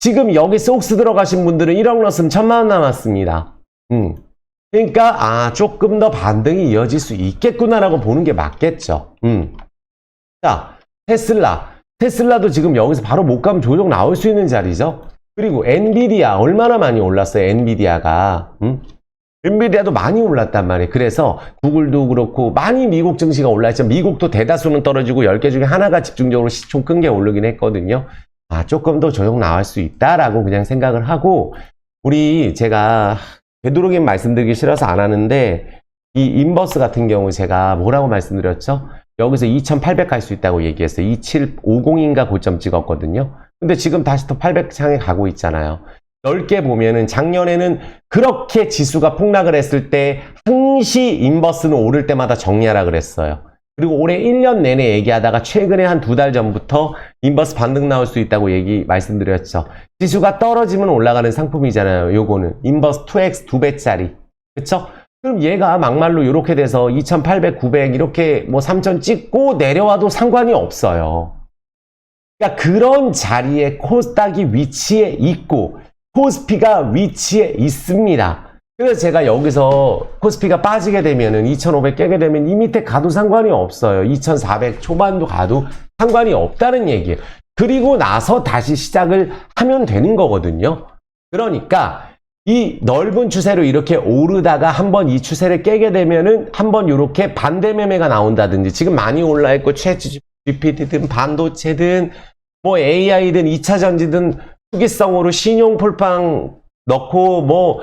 지금 여기 쏙스 들어가신 분들은 1억 넣었으면 1,000만 원 남았습니다. 그러니까 조금 더 반등이 이어질 수 있겠구나라고 보는 게 맞겠죠. 자, 테슬라도 지금 여기서 바로 못 가면 조정 나올 수 있는 자리죠. 그리고 엔비디아 얼마나 많이 올랐어요. 엔비디아도 많이 올랐단 말이에요. 그래서 구글도 그렇고 많이 미국 증시가 올랐죠. 미국도 대다수는 떨어지고 10개 중에 하나가 집중적으로 시총 큰 게 오르긴 했거든요. 조금 더 조정 나올 수 있다라고 그냥 생각을 하고, 제가 되도록이면 말씀드리기 싫어서 안 하는데, 이 인버스 같은 경우 제가 뭐라고 말씀드렸죠? 여기서 2800 갈 수 있다고 얘기했어요. 2750인가 고점 찍었거든요. 근데 지금 다시 또 800 향해 가고 있잖아요. 넓게 보면은 작년에는 그렇게 지수가 폭락을 했을 때 항시 인버스는 오를 때마다 정리하라 그랬어요. 그리고 올해 1년 내내 얘기하다가 최근에 한 2달 전부터 인버스 반등 나올 수 있다고 말씀드렸죠. 지수가 떨어지면 올라가는 상품이잖아요. 요거는 인버스 2x 2배짜리. 그쵸? 그럼 얘가 막말로 이렇게 돼서 2800, 900 이렇게 뭐 3000 찍고 내려와도 상관이 없어요. 그러니까 그런 자리에 코스닥이 위치해 있고 코스피가 위치해 있습니다. 그래서 제가 여기서 코스피가 빠지게 되면은 2500 깨게 되면 이 밑에 가도 상관이 없어요. 2400 초반도 가도 상관이 없다는 얘기예요. 그리고 나서 다시 시작을 하면 되는 거거든요. 그러니까 이 넓은 추세로 이렇게 오르다가 한번 이 추세를 깨게 되면은 한번 이렇게 반대 매매가 나온다든지, 지금 많이 올라 있고 챗GPT든 반도체든 뭐 AI든 2차 전지든 투기성으로 신용 폴빵 넣고 뭐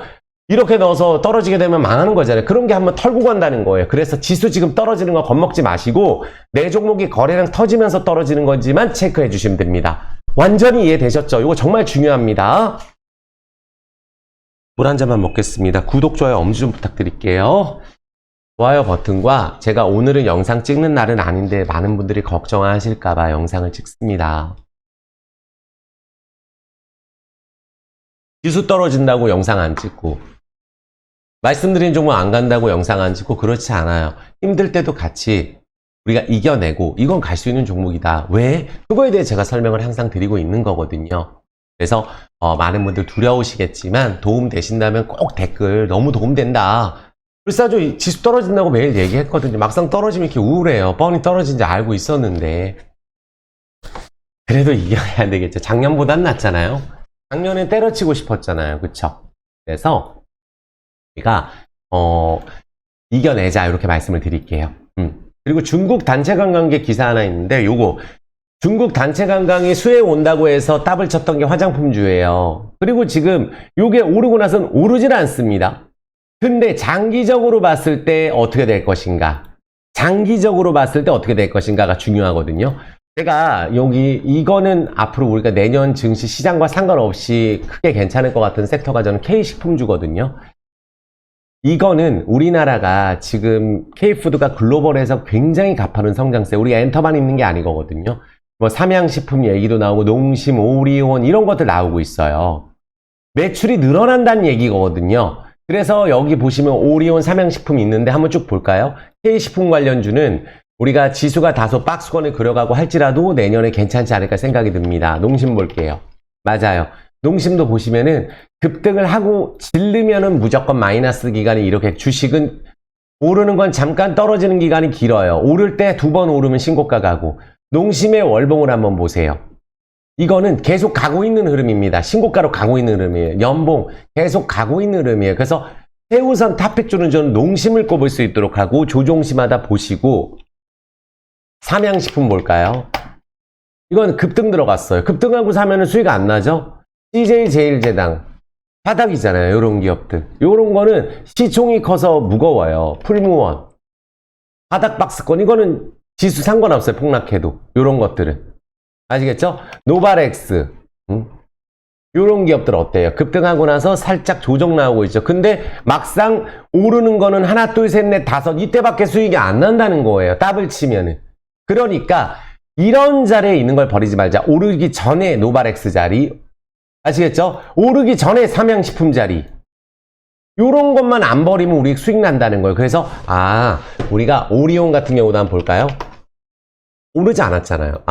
이렇게 넣어서 떨어지게 되면 망하는 거잖아요. 그런 게 한번 털고 간다는 거예요. 그래서 지수 지금 떨어지는 거 겁먹지 마시고 내 종목이 거래량 터지면서 떨어지는 건지만 체크해 주시면 됩니다. 완전히 이해되셨죠? 이거 정말 중요합니다. 물 한 잔만 먹겠습니다. 구독, 좋아요, 엄지 좀 부탁드릴게요. 좋아요 버튼과, 제가 오늘은 영상 찍는 날은 아닌데 많은 분들이 걱정하실까봐 영상을 찍습니다. 지수 떨어진다고 영상 안 찍고, 말씀드린 종목 안 간다고 영상 안 찍고 그렇지 않아요. 힘들 때도 같이 우리가 이겨내고 이건 갈 수 있는 종목이다. 왜? 그거에 대해 제가 설명을 항상 드리고 있는 거거든요. 그래서 많은 분들 두려우시겠지만 도움 되신다면 꼭 댓글, 너무 도움된다. 불사조 지수 떨어진다고 매일 얘기했거든요. 막상 떨어지면 이렇게 우울해요. 뻔히 떨어진지 알고 있었는데. 그래도 이겨야 되겠죠. 작년보단 낫잖아요. 작년엔 때려치고 싶었잖아요. 그쵸? 그래서 우리가 이겨내자, 이렇게 말씀을 드릴게요. 그리고 중국 단체 관광객 기사 하나 있는데, 요거 중국 단체 관광이 수해 온다고 해서 더블 쳤던 게 화장품주예요. 그리고 지금 요게 오르고 나서는 오르질 않습니다. 근데 장기적으로 봤을 때 어떻게 될 것인가, 장기적으로 봤을 때 어떻게 될 것인가가 중요하거든요. 제가 이거는 앞으로 우리가 내년 증시 시장과 상관없이 크게 괜찮을 것 같은 섹터가 저는 K식품주거든요. 이거는 우리나라가 지금 K푸드가 글로벌에서 굉장히 가파른 성장세, 우리가 엔터만 있는 게 아니거든요. 뭐 삼양식품 얘기도 나오고 농심, 오리온 이런 것들 나오고 있어요. 매출이 늘어난다는 얘기거든요. 그래서 여기 보시면 오리온, 삼양식품 있는데 한번 쭉 볼까요? K식품 관련주는 우리가 지수가 다소 박스권을 그려가고 할지라도 내년에 괜찮지 않을까 생각이 듭니다. 농심 볼게요. 맞아요. 농심도 보시면은 급등을 하고 질르면은 무조건 마이너스 기간이, 이렇게 주식은 오르는 건 잠깐 떨어지는 기간이 길어요. 오를 때 2번 오르면 신고가 가고. 농심의 월봉을 한번 보세요. 이거는 계속 가고 있는 흐름입니다. 신고가로 가고 있는 흐름이에요. 연봉 계속 가고 있는 흐름이에요. 그래서 최우선 탑픽주는 저는 농심을 꼽을 수 있도록 하고, 조종시마다 보시고, 삼양식품 볼까요? 이건 급등 들어갔어요. 급등하고 사면은 수익 안 나죠? CJ제일제당 바닥이잖아요. 이런 기업들. 이런 거는 시총이 커서 무거워요. 풀무원, 바닥 박스권, 이거는 지수 상관없어요. 폭락해도. 이런 것들은. 아시겠죠? 노바렉스. 이런 기업들 어때요? 급등하고 나서 살짝 조정 나오고 있죠. 근데 막상 오르는 거는 하나, 둘, 셋, 넷, 다섯, 이때밖에 수익이 안 난다는 거예요. 더블 치면은. 그러니까 이런 자리에 있는 걸 버리지 말자. 오르기 전에 노바렉스 자리, 아시겠죠? 오르기 전에 삼양식품 자리, 요런 것만 안 버리면 우리 수익 난다는 거예요. 그래서 우리가 오리온 같은 경우도 한번 볼까요? 오르지 않았잖아요.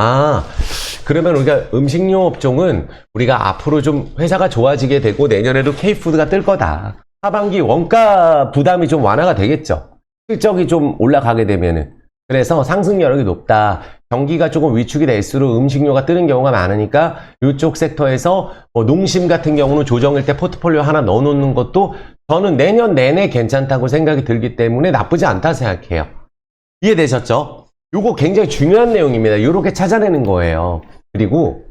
그러면 우리가 음식료 업종은 우리가 앞으로 좀 회사가 좋아지게 되고 내년에도 K푸드가 뜰 거다. 하반기 원가 부담이 좀 완화가 되겠죠. 실적이 좀 올라가게 되면은. 그래서 상승 여력이 높다. 경기가 조금 위축이 될수록 음식료가 뜨는 경우가 많으니까 이쪽 섹터에서 뭐 농심 같은 경우는 조정일 때 포트폴리오 하나 넣어놓는 것도 저는 내년 내내 괜찮다고 생각이 들기 때문에 나쁘지 않다 생각해요. 이해되셨죠? 요거 굉장히 중요한 내용입니다. 요렇게 찾아내는 거예요. 그리고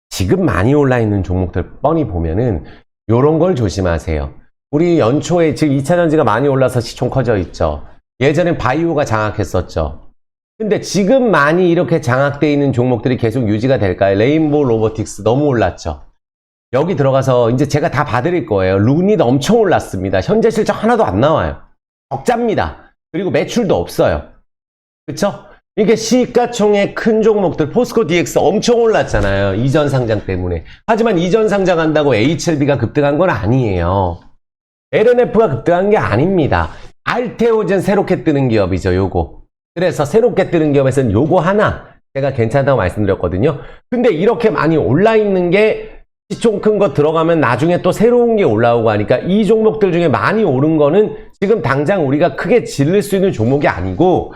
지금 많이 올라 있는 종목들 뻔히 보면은 요런 걸 조심하세요. 우리 연초에 지금 2차전지가 많이 올라서 시총 커져 있죠. 예전엔 바이오가 장악했었죠. 근데 지금 많이 이렇게 장악되어 있는 종목들이 계속 유지가 될까요? 레인보우 로보틱스 너무 올랐죠. 여기 들어가서 이제 제가 다 봐드릴 거예요. 룬이 엄청 올랐습니다. 현재 실적 하나도 안 나와요. 적자입니다. 그리고 매출도 없어요. 그쵸? 이게 시가총액 큰 종목들 포스코 DX 엄청 올랐잖아요. 이전 상장 때문에. 하지만 이전 상장한다고 HLB가 급등한 건 아니에요. LNF가 급등한 게 아닙니다. 알테오젠 새롭게 뜨는 기업이죠. 요거. 그래서 새롭게 뜨는 기업에서는 요거 하나 제가 괜찮다고 말씀드렸거든요. 근데 이렇게 많이 올라 있는 게 시총 큰 거 들어가면 나중에 또 새로운 게 올라오고 하니까 이 종목들 중에 많이 오른 거는 지금 당장 우리가 크게 질릴 수 있는 종목이 아니고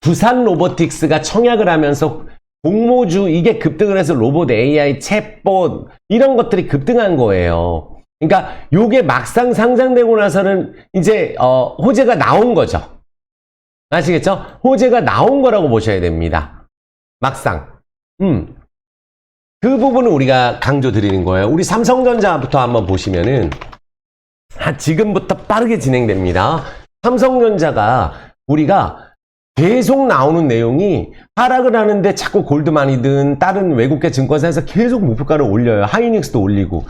두산 로보틱스가 청약을 하면서 공모주 이게 급등을 해서 로봇 AI, 챗봇 이런 것들이 급등한 거예요. 그러니까 요게 막상 상장되고 나서는 이제 호재가 나온 거죠. 아시겠죠? 호재가 나온 거라고 보셔야 됩니다. 막상. 그 부분을 우리가 강조 드리는 거예요. 우리 삼성전자부터 한번 보시면은 지금부터 빠르게 진행됩니다. 삼성전자가 우리가 계속 나오는 내용이 하락을 하는데 자꾸 골드만이든 다른 외국계 증권사에서 계속 목표가를 올려요. 하이닉스도 올리고.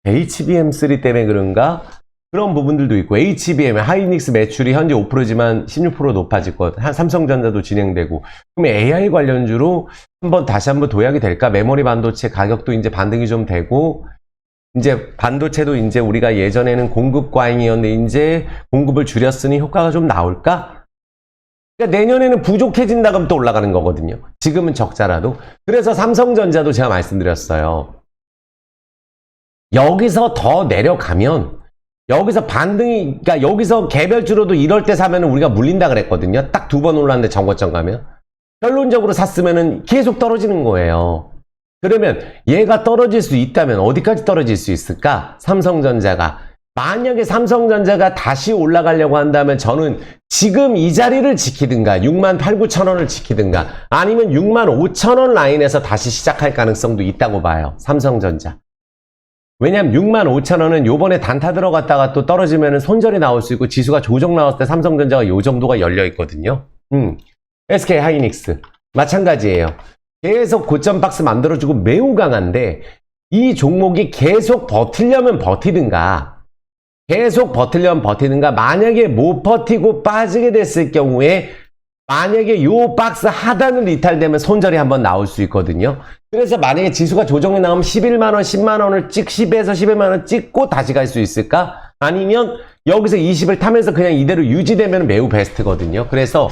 HBM3 때문에 그런가? 그런 부분들도 있고 HBM, 하이닉스 매출이 현재 5%지만 16% 높아질 것. 삼성전자도 진행되고. 그럼 AI 관련주로 다시 한번 도약이 될까? 메모리 반도체 가격도 이제 반등이 좀 되고 이제 반도체도 이제 우리가 예전에는 공급 과잉이었는데 이제 공급을 줄였으니 효과가 좀 나올까? 그러니까 내년에는 부족해진다 그러면 또 올라가는 거거든요. 지금은 적자라도. 그래서 삼성전자도 제가 말씀드렸어요. 여기서 더 내려가면 여기서 반등이 그러니까 여기서 개별주로도 이럴 때 사면 우리가 물린다 그랬거든요. 딱 2번 올랐는데 정거점 가면 결론적으로 샀으면 계속 떨어지는 거예요. 그러면 얘가 떨어질 수 있다면 어디까지 떨어질 수 있을까? 삼성전자가 만약에 삼성전자가 다시 올라가려고 한다면 저는 지금 이 자리를 지키든가 68,9천원을 지키든가 아니면 65,000원 라인에서 다시 시작할 가능성도 있다고 봐요. 삼성전자. 왜냐면 65,000원은 요번에 단타 들어갔다가 또 떨어지면 손절이 나올 수 있고 지수가 조정 나왔을 때 삼성전자가 요 정도가 열려 있거든요. SK 하이닉스 마찬가지예요. 계속 고점 박스 만들어주고 매우 강한데 이 종목이 계속 버티려면 버티든가 만약에 못 버티고 빠지게 됐을 경우에 만약에 요 박스 하단을 이탈되면 손절이 한번 나올 수 있거든요. 그래서 만약에 지수가 조정이 나오면 11만원, 10만원을 10에서 11만원 찍고 다시 갈 수 있을까? 아니면 여기서 20을 타면서 그냥 이대로 유지되면 매우 베스트거든요. 그래서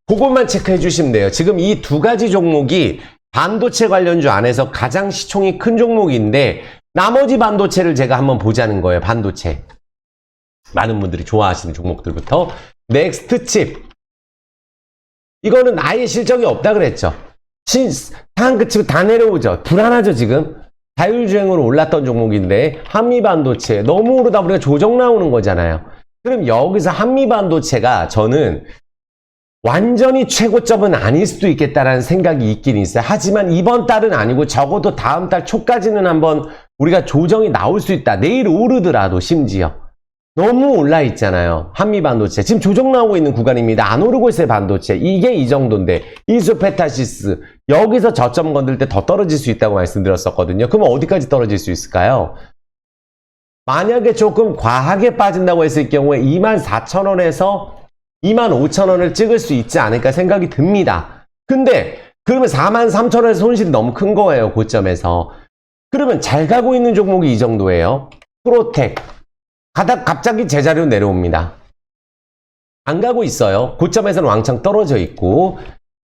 그것만 체크해 주시면 돼요. 지금 이 두 가지 종목이 반도체 관련주 안에서 가장 시총이 큰 종목인데 나머지 반도체를 제가 한번 보자는 거예요. 반도체. 많은 분들이 좋아하시는 종목들부터 넥스트 칩. 이거는 아예 실적이 없다 그랬죠. 상한가 칩 다 내려오죠. 불안하죠 지금. 자율주행으로 올랐던 종목인데 한미반도체 너무 오르다 보니까 조정 나오는 거잖아요. 그럼 여기서 한미반도체가 저는 완전히 최고점은 아닐 수도 있겠다라는 생각이 있긴 있어요. 하지만 이번 달은 아니고 적어도 다음 달 초까지는 한번 우리가 조정이 나올 수 있다. 내일 오르더라도 심지어. 너무 올라 있잖아요. 한미반도체. 지금 조정 나오고 있는 구간입니다. 안 오르고 있어요, 반도체. 이게 이 정도인데. 이소페타시스. 여기서 저점 건들 때 더 떨어질 수 있다고 말씀드렸었거든요. 그럼 어디까지 떨어질 수 있을까요? 만약에 조금 과하게 빠진다고 했을 경우에 24,000원에서 25,000원을 찍을 수 있지 않을까 생각이 듭니다. 근데 그러면 43,000원에서 손실이 너무 큰 거예요, 고점에서. 그러면 잘 가고 있는 종목이 이 정도예요. 프로텍. 갑자기 제자리로 내려옵니다. 안 가고 있어요. 고점에서는 왕창 떨어져 있고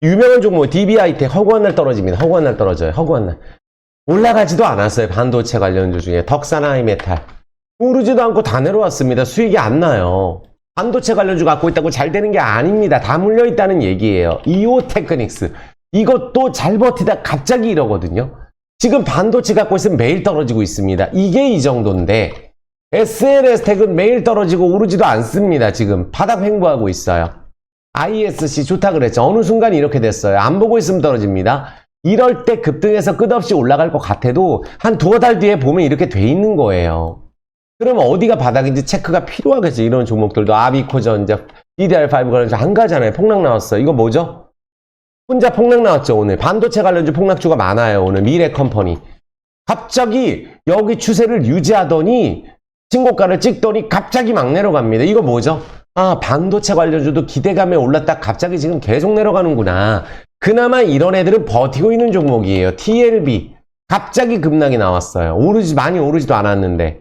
유명한 종목 DBI텍 허구한 날 떨어집니다. 허구한 날 떨어져요. 허구한 날. 올라가지도 않았어요. 반도체 관련주 중에 덕산 하이메탈. 오르지도 않고 다 내려왔습니다. 수익이 안 나요. 반도체 관련주 갖고 있다고 잘 되는 게 아닙니다. 다 물려있다는 얘기예요. 이오 테크닉스. 이것도 잘 버티다 갑자기 이러거든요. 지금 반도체 갖고 있으면 매일 떨어지고 있습니다. 이게 이 정도인데 SLS텍은 매일 떨어지고 오르지도 않습니다. 지금 바닥 횡보하고 있어요. ISC 좋다 그랬죠. 어느 순간 이렇게 됐어요. 안 보고 있으면 떨어집니다. 이럴 때 급등해서 끝없이 올라갈 것 같아도 한 두어 달 뒤에 보면 이렇게 돼 있는 거예요. 그러면 어디가 바닥인지 체크가 필요하겠죠. 이런 종목들도 아비코전자, DDR5 관련주 한 가지잖아요. 폭락 나왔어요. 이거 뭐죠? 혼자 폭락 나왔죠. 오늘 반도체 관련주 폭락주가 많아요. 오늘 미래컴퍼니 갑자기 여기 추세를 유지하더니 신고가를 찍더니 갑자기 막 내려갑니다. 이거 뭐죠? 아, 반도체 관련주도 기대감에 올랐다 갑자기 지금 계속 내려가는구나. 그나마 이런 애들은 버티고 있는 종목이에요. TLB 갑자기 급락이 나왔어요. 많이 오르지도 않았는데.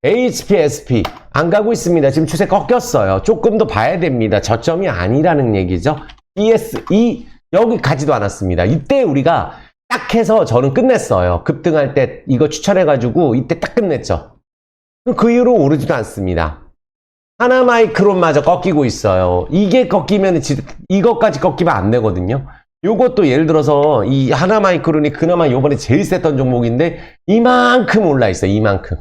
HPSP 안 가고 있습니다. 지금 추세 꺾였어요. 조금 더 봐야 됩니다. 저점이 아니라는 얘기죠. ESE 여기 가지도 않았습니다. 이때 우리가 딱 해서 저는 끝냈어요. 급등할 때 이거 추천해가지고 이때 딱 끝냈죠. 그 이후로 오르지도 않습니다. 하나마이크론마저 꺾이고 있어요. 이게 꺾이면 이것까지 꺾이면 안 되거든요. 요것도 예를 들어서 이 하나마이크론이 그나마 요번에 제일 셌던 종목인데 이만큼 올라 있어요. 이만큼.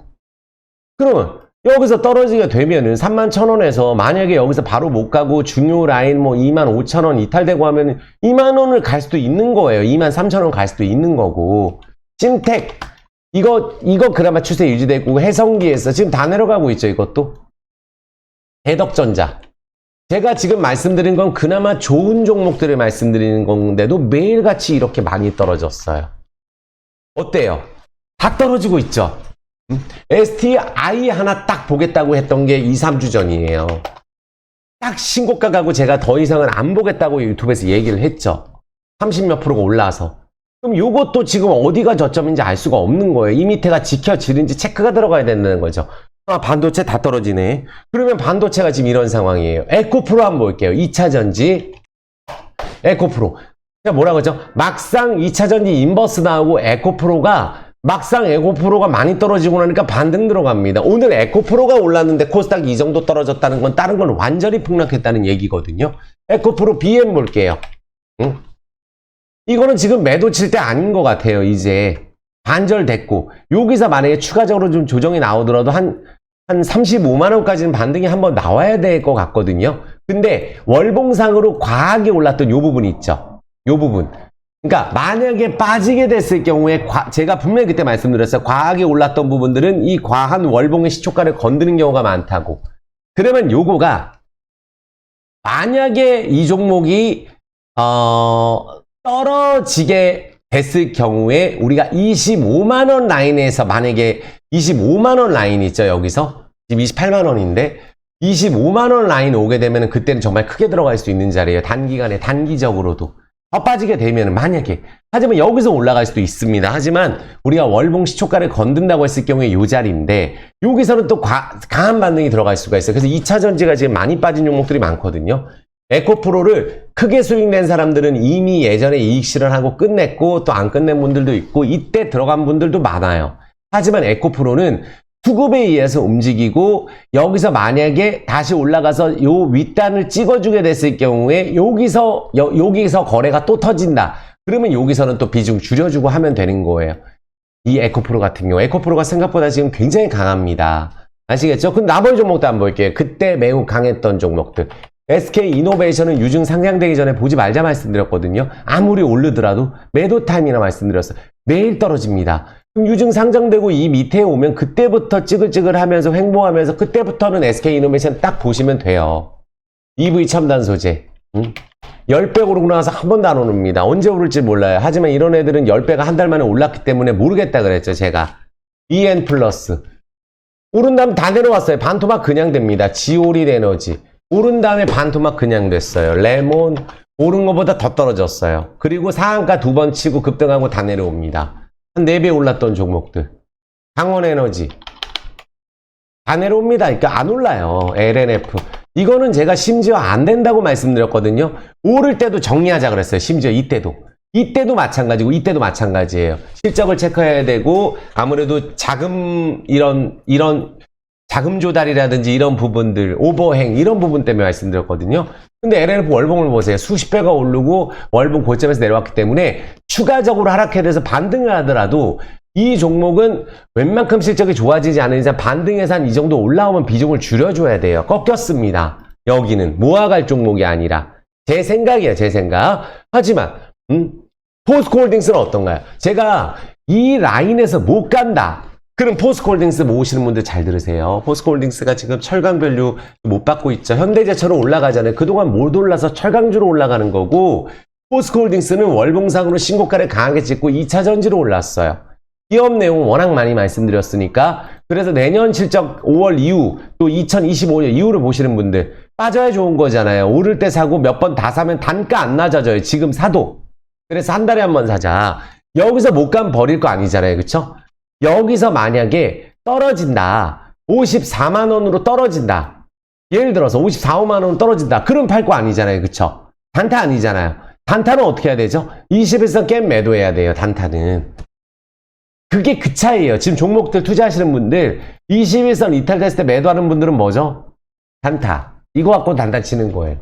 그러면 여기서 떨어지게 되면은 31,000원에서 만약에 여기서 바로 못 가고 중요 라인 뭐 25,000원 이탈되고 하면은 2만원을 갈 수도 있는 거예요. 23,000원 갈 수도 있는 거고. 찜텍 이거 그나마 추세 유지되고 해성기에서 지금 다 내려가고 있죠. 이것도. 대덕전자. 제가 지금 말씀드린 건 그나마 좋은 종목들을 말씀드리는 건데도 매일같이 이렇게 많이 떨어졌어요. 어때요? 다 떨어지고 있죠? STI 하나 딱 보겠다고 했던 게 2, 3주 전이에요. 딱 신고가 가고 제가 더 이상은 안 보겠다고 유튜브에서 얘기를 했죠. 30몇 프로가 올라와서. 그럼 요것도 지금 어디가 저점인지 알 수가 없는 거예요. 이 밑에가 지켜지는지 체크가 들어가야 된다는 거죠. 아, 반도체 다 떨어지네. 그러면 반도체가 지금 이런 상황이에요. 에코프로 한번 볼게요. 2차전지 에코프로. 제가 뭐라고 했죠? 막상 2차전지 인버스 나오고 에코프로가 막상 에코프로가 많이 떨어지고 나니까 반등 들어갑니다. 오늘 에코프로가 올랐는데 코스닥이 이 정도 떨어졌다는 건 다른 건 완전히 폭락했다는 얘기거든요. 에코프로 BM 볼게요. 이거는 지금 매도 칠 때 아닌 것 같아요. 이제 반절됐고 여기서 만약에 추가적으로 좀 조정이 나오더라도 한 35만원까지는 반등이 한번 나와야 될 것 같거든요. 근데 월봉상으로 과하게 올랐던 요 부분 있죠. 요 부분. 그러니까 만약에 빠지게 됐을 경우에 제가 분명히 그때 말씀드렸어요. 과하게 올랐던 부분들은 이 과한 월봉의 시초가를 건드는 경우가 많다고. 그러면 요거가 만약에 이 종목이 떨어지게 됐을 경우에 우리가 25만원 라인에서 만약에 25만원 라인 있죠. 여기서 지금 28만원인데 25만원 라인 오게 되면 그때는 정말 크게 들어갈 수 있는 자리예요. 단기간에 단기적으로도 빠지게 되면 만약에 하지만 여기서 올라갈 수도 있습니다. 하지만 우리가 월봉 시초가를 건든다고 했을 경우에 이 자리인데 여기서는 또 강한 반등이 들어갈 수가 있어요. 그래서 2차전지가 지금 많이 빠진 종목들이 많거든요. 에코프로를 크게 수익낸 사람들은 이미 예전에 이익 실현하고 끝냈고 또 안 끝낸 분들도 있고 이때 들어간 분들도 많아요. 하지만 에코프로는 수급에 의해서 움직이고 여기서 만약에 다시 올라가서 요 윗단을 찍어주게 됐을 경우에 여기서 거래가 또 터진다. 그러면 여기서는 또 비중 줄여주고 하면 되는 거예요. 이 에코프로 같은 경우 에코프로가 생각보다 지금 굉장히 강합니다. 아시겠죠? 그럼 나머지 종목도 한번 볼게요. 그때 매우 강했던 종목들. SK이노베이션은 유증 상장되기 전에 보지 말자 말씀드렸거든요. 아무리 오르더라도 매도 타임이나 말씀드렸어요. 매일 떨어집니다. 그럼 유증 상장되고 이 밑에 오면 그때부터 찌글찌글 하면서 횡보하면서 그때부터는 SK이노베이션 딱 보시면 돼요. EV 첨단 소재. 10배 오르고 나서 한 번도 안 오릅니다. 언제 오를지 몰라요. 하지만 이런 애들은 10배가 한 달 만에 올랐기 때문에 모르겠다 그랬죠. 제가. EN 플러스. 오른 다음 다 내려왔어요. 반토막 그냥 됩니다. 지오린 에너지. 오른 다음에 반토막 그냥 됐어요. 레몬 오른 것보다 더 떨어졌어요. 그리고 상한가 2번 치고 급등하고 다 내려옵니다. 한 4배 올랐던 종목들. 강원에너지 다 내려옵니다. 그러니까 안 올라요. LNF 이거는 제가 심지어 안 된다고 말씀드렸거든요. 오를 때도 정리하자 그랬어요. 심지어 이때도 마찬가지고 이때도 마찬가지예요. 실적을 체크해야 되고 아무래도 자금 이런 자금 조달이라든지 이런 부분들, 오버행 이런 부분 때문에 말씀드렸거든요. 근데 LNF 월봉을 보세요. 수십 배가 오르고 월봉 고점에서 내려왔기 때문에 추가적으로 하락해서 반등을 하더라도 이 종목은 웬만큼 실적이 좋아지지 않은 이상 반등해서 한 이 정도 올라오면 비중을 줄여줘야 돼요. 꺾였습니다. 여기는 모아갈 종목이 아니라 제 생각이에요. 제 생각. 하지만 포스코홀딩스는 어떤가요? 제가 이 라인에서 못 간다. 그럼 포스코홀딩스 모으시는 분들 잘 들으세요. 포스코홀딩스가 지금 철강밸류 못 받고 있죠. 현대제처럼 올라가잖아요. 그동안 못 올라서 철강주로 올라가는 거고, 포스코홀딩스는 월봉상으로 신고가를 강하게 찍고 2차전지로 올랐어요. 기업 내용 워낙 많이 말씀드렸으니까. 그래서 내년 실적 5월 이후 또 2025년 이후를 보시는 분들 빠져야 좋은 거잖아요. 오를 때 사고 몇 번 다 사면 단가 안 낮아져요. 지금 사도. 그래서 한 달에 한 번 사자. 여기서 못 가면 버릴 거 아니잖아요. 그쵸? 여기서 만약에 떨어진다. 54만 원으로 떨어진다. 예를 들어서 54, 5만 원 떨어진다. 그럼 팔 거 아니잖아요. 그쵸? 단타 아니잖아요. 단타는 어떻게 해야 되죠? 20일선 깸 매도해야 돼요. 단타는. 그게 그 차이예요. 지금 종목들 투자하시는 분들 21선 이탈됐을 때 매도하는 분들은 뭐죠? 단타. 이거 갖고 단타 치는 거예요.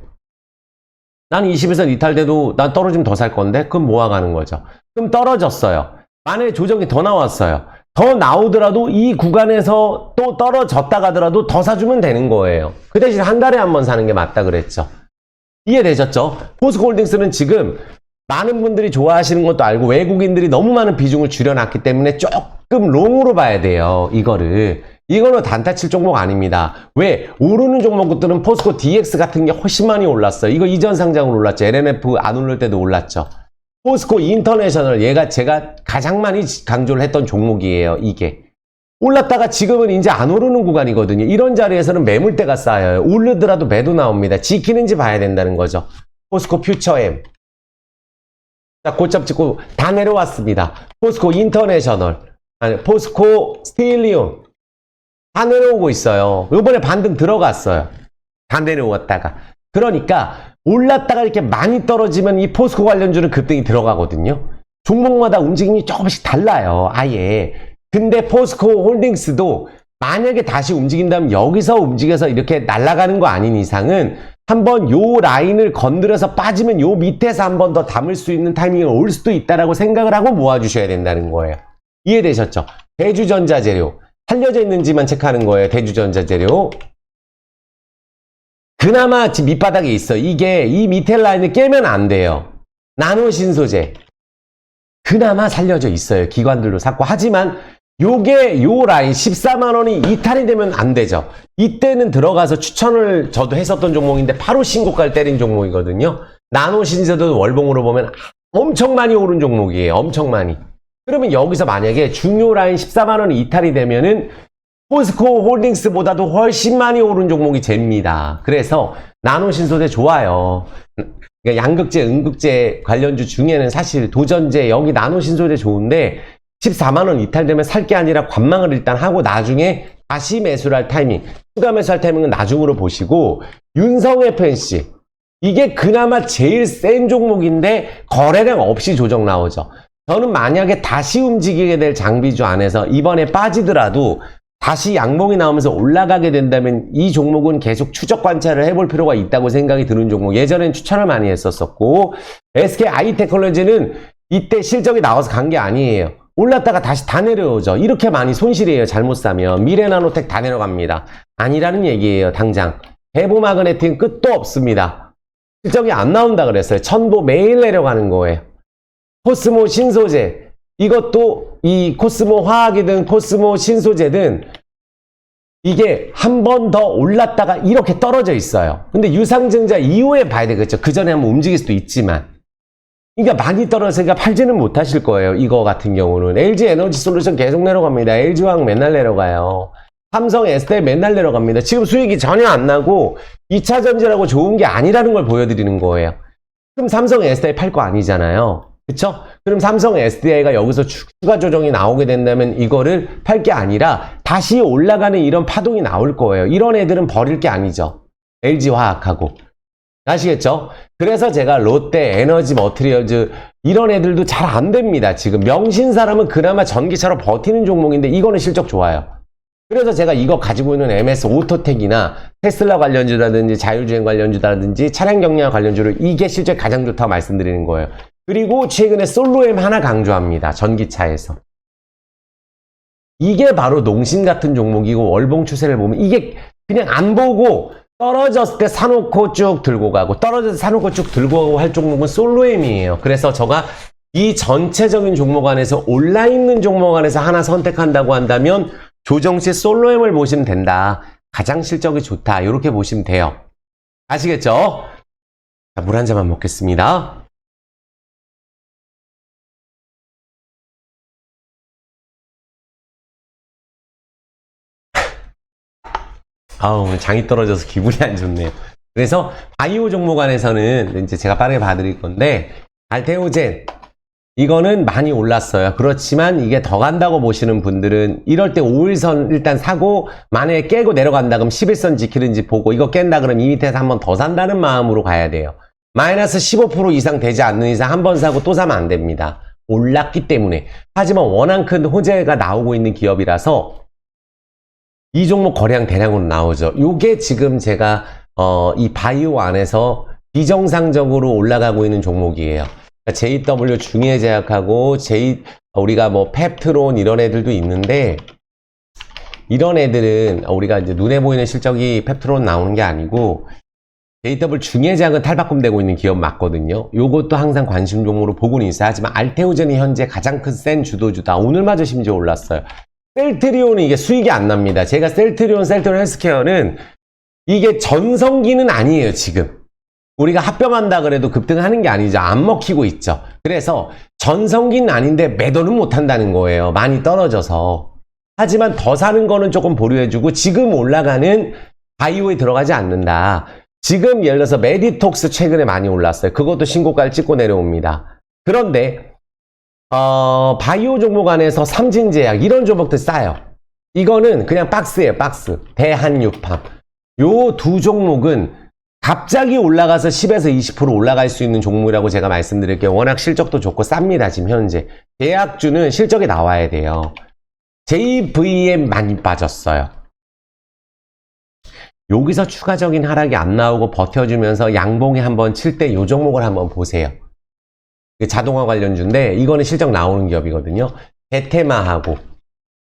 난 21선 이탈돼도 난 떨어지면 더 살 건데 그럼 모아가는 거죠. 그럼 떨어졌어요. 만약에 조정이 더 나왔어요. 더 나오더라도 이 구간에서 또 떨어졌다 가더라도 더 사주면 되는 거예요. 그 대신 한 달에 한 번 사는 게 맞다 그랬죠. 이해되셨죠? 포스코홀딩스는 지금 많은 분들이 좋아하시는 것도 알고 외국인들이 너무 많은 비중을 줄여놨기 때문에 조금 롱으로 봐야 돼요. 이거는 단타 칠 종목 아닙니다. 왜? 오르는 종목들은 포스코 DX 같은 게 훨씬 많이 올랐어요. 이거 이전 상장으로 올랐죠. LNF 안 오를 때도 올랐죠. 포스코 인터내셔널, 얘가 제가 가장 많이 강조를 했던 종목이에요. 이게 올랐다가 지금은 이제 안 오르는 구간이거든요. 이런 자리에서는 매물대가 쌓여요. 오르더라도 매도 나옵니다. 지키는지 봐야 된다는 거죠. 포스코 퓨처엠, 자, 고점 찍고 다 내려왔습니다. 포스코 인터내셔널, 아니 포스코 스틸리온 다 내려오고 있어요. 이번에 반등 들어갔어요. 다 내려왔다가. 그러니까 올랐다가 이렇게 많이 떨어지면 이 포스코 관련주는 급등이 들어가거든요. 종목마다 움직임이 조금씩 달라요. 아예. 근데 포스코 홀딩스도 만약에 다시 움직인다면 여기서 움직여서 이렇게 날아가는 거 아닌 이상은 한번 요 라인을 건드려서 빠지면 요 밑에서 한 번 더 담을 수 있는 타이밍이 올 수도 있다라고 생각을 하고 모아주셔야 된다는 거예요. 이해되셨죠? 대주전자재료. 살려져 있는지만 체크하는 거예요. 대주전자재료. 그나마 지금 밑바닥에 있어. 이게 이 밑에 라인을 깨면 안 돼요. 나노신소재. 그나마 살려져 있어요. 기관들로 샀고. 하지만 요게 요 라인 14만 원이 이탈이 되면 안 되죠. 이때는 들어가서 추천을 저도 했었던 종목인데 바로 신고가를 때린 종목이거든요. 나노신소재도 월봉으로 보면 엄청 많이 오른 종목이에요. 엄청 많이. 그러면 여기서 만약에 중요 라인 14만 원이 이탈이 되면은 포스코 홀딩스보다도 훨씬 많이 오른 종목이 잽니다. 그래서 나노신소재 좋아요. 그러니까 양극재, 음극재 관련주 중에는 사실 도전재, 여기 나노신소재 좋은데 14만 원 이탈되면 살 게 아니라 관망을 일단 하고 나중에 다시 매수를 할 타이밍, 추가 매수할 타이밍은 나중으로 보시고, 윤성 FNC. 이게 그나마 제일 센 종목인데 거래량 없이 조정 나오죠. 저는 만약에 다시 움직이게 될 장비주 안에서 이번에 빠지더라도 다시 양봉이 나오면서 올라가게 된다면 이 종목은 계속 추적 관찰을 해볼 필요가 있다고 생각이 드는 종목. 예전엔 추천을 많이 했었었고, SK 아이테크놀로지는 이때 실적이 나와서 간 게 아니에요. 올랐다가 다시 다 내려오죠. 이렇게 많이 손실이에요. 잘못 사면. 미래나노텍 다 내려갑니다. 아니라는 얘기예요. 당장. 해보마그네틱은 끝도 없습니다. 실적이 안 나온다 그랬어요. 천보 매일 내려가는 거예요. 코스모 신소재, 이것도 이 코스모 화학이든 코스모 신소재든 이게 한 번 더 올랐다가 이렇게 떨어져 있어요. 근데 유상증자 이후에 봐야 되겠죠. 그 전에 한번 움직일 수도 있지만. 그러니까 많이 떨어지니까 팔지는 못하실 거예요. 이거 같은 경우는. LG 에너지 솔루션 계속 내려갑니다. LG화학 맨날 내려가요. 삼성 SDI 맨날 내려갑니다. 지금 수익이 전혀 안 나고 2차 전지라고 좋은 게 아니라는 걸 보여드리는 거예요. 그럼 삼성 SDI 팔 거 아니잖아요. 그쵸? 그럼 삼성 SDI가 여기서 추가 조정이 나오게 된다면 이거를 팔 게 아니라 다시 올라가는 이런 파동이 나올 거예요. 이런 애들은 버릴 게 아니죠. LG화학하고. 아시겠죠? 그래서 제가 롯데, 에너지 머티리얼즈 이런 애들도 잘 안 됩니다. 지금 명신사람은 그나마 전기차로 버티는 종목인데 이거는 실적 좋아요. 그래서 제가 이거 가지고 있는 MS 오토텍이나 테슬라 관련주라든지 자율주행 관련주라든지 차량 경량 관련주를 이게 실제 가장 좋다고 말씀드리는 거예요. 그리고 최근에 솔로엠 하나 강조합니다. 전기차에서. 이게 바로 농심 같은 종목이고 월봉 추세를 보면 이게 그냥 안 보고 떨어졌을 때 사놓고 쭉 들고 가고 떨어졌을 때 사놓고 쭉 들고 가고 할 종목은 솔로엠이에요. 그래서 제가 이 전체적인 종목 안에서 올라있는 종목 안에서 하나 선택한다고 한다면 조정치 솔로엠을 보시면 된다. 가장 실적이 좋다. 이렇게 보시면 돼요. 아시겠죠? 자, 물 한 잔만 먹겠습니다. 오늘 장이 떨어져서 기분이 안 좋네요. 그래서 바이오 종목 안에서는 이제 제가 빠르게 봐드릴 건데 알테오젠 이거는 많이 올랐어요. 그렇지만 이게 더 간다고 보시는 분들은 이럴 때 5일선 일단 사고 만약에 깨고 내려간다 그럼 11선 지키는지 보고 이거 깬다 그러면 이 밑에서 한 번 더 산다는 마음으로 가야 돼요. 마이너스 15% 이상 되지 않는 이상 한 번 사고 또 사면 안 됩니다. 올랐기 때문에. 하지만 워낙 큰 호재가 나오고 있는 기업이라서 이 종목 거래량 대량으로 나오죠. 요게 지금 제가 이 바이오 안에서 비정상적으로 올라가고 있는 종목이에요. JW 중해제약하고 우리가 뭐 펩트론 이런 애들도 있는데 이런 애들은 우리가 이제 눈에 보이는 실적이 펩트론 나오는 게 아니고 JW 중해제약은 탈바꿈되고 있는 기업 맞거든요. 요것도 항상 관심 종목으로 보고는 있어요. 하지만 알테오젠이 현재 가장 큰 센 주도주다. 오늘마저 심지어 올랐어요. 셀트리온은 이게 수익이 안 납니다. 제가 셀트리온 헬스케어는 이게 전성기는 아니에요, 지금. 우리가 합병한다 그래도 급등하는 게 아니죠. 안 먹히고 있죠. 그래서 전성기는 아닌데 매도는 못 한다는 거예요. 많이 떨어져서. 하지만 더 사는 거는 조금 보류해주고 지금 올라가는 바이오에 들어가지 않는다. 지금 예를 들어서 메디톡스 최근에 많이 올랐어요. 그것도 신고가를 찍고 내려옵니다. 그런데 바이오 종목 안에서 삼진제약 이런 종목들 싸요. 이거는 그냥 박스예요, 박스. 대한유팜. 요 두 종목은 갑자기 올라가서 10에서 20% 올라갈 수 있는 종목이라고 제가 말씀드릴게요. 워낙 실적도 좋고 쌉니다, 지금 현재. 제약주는 실적이 나와야 돼요. JVM 많이 빠졌어요. 여기서 추가적인 하락이 안 나오고 버텨주면서 양봉에 한번 칠 때 요 종목을 한번 보세요. 자동화 관련주인데 이거는 실적 나오는 기업이거든요.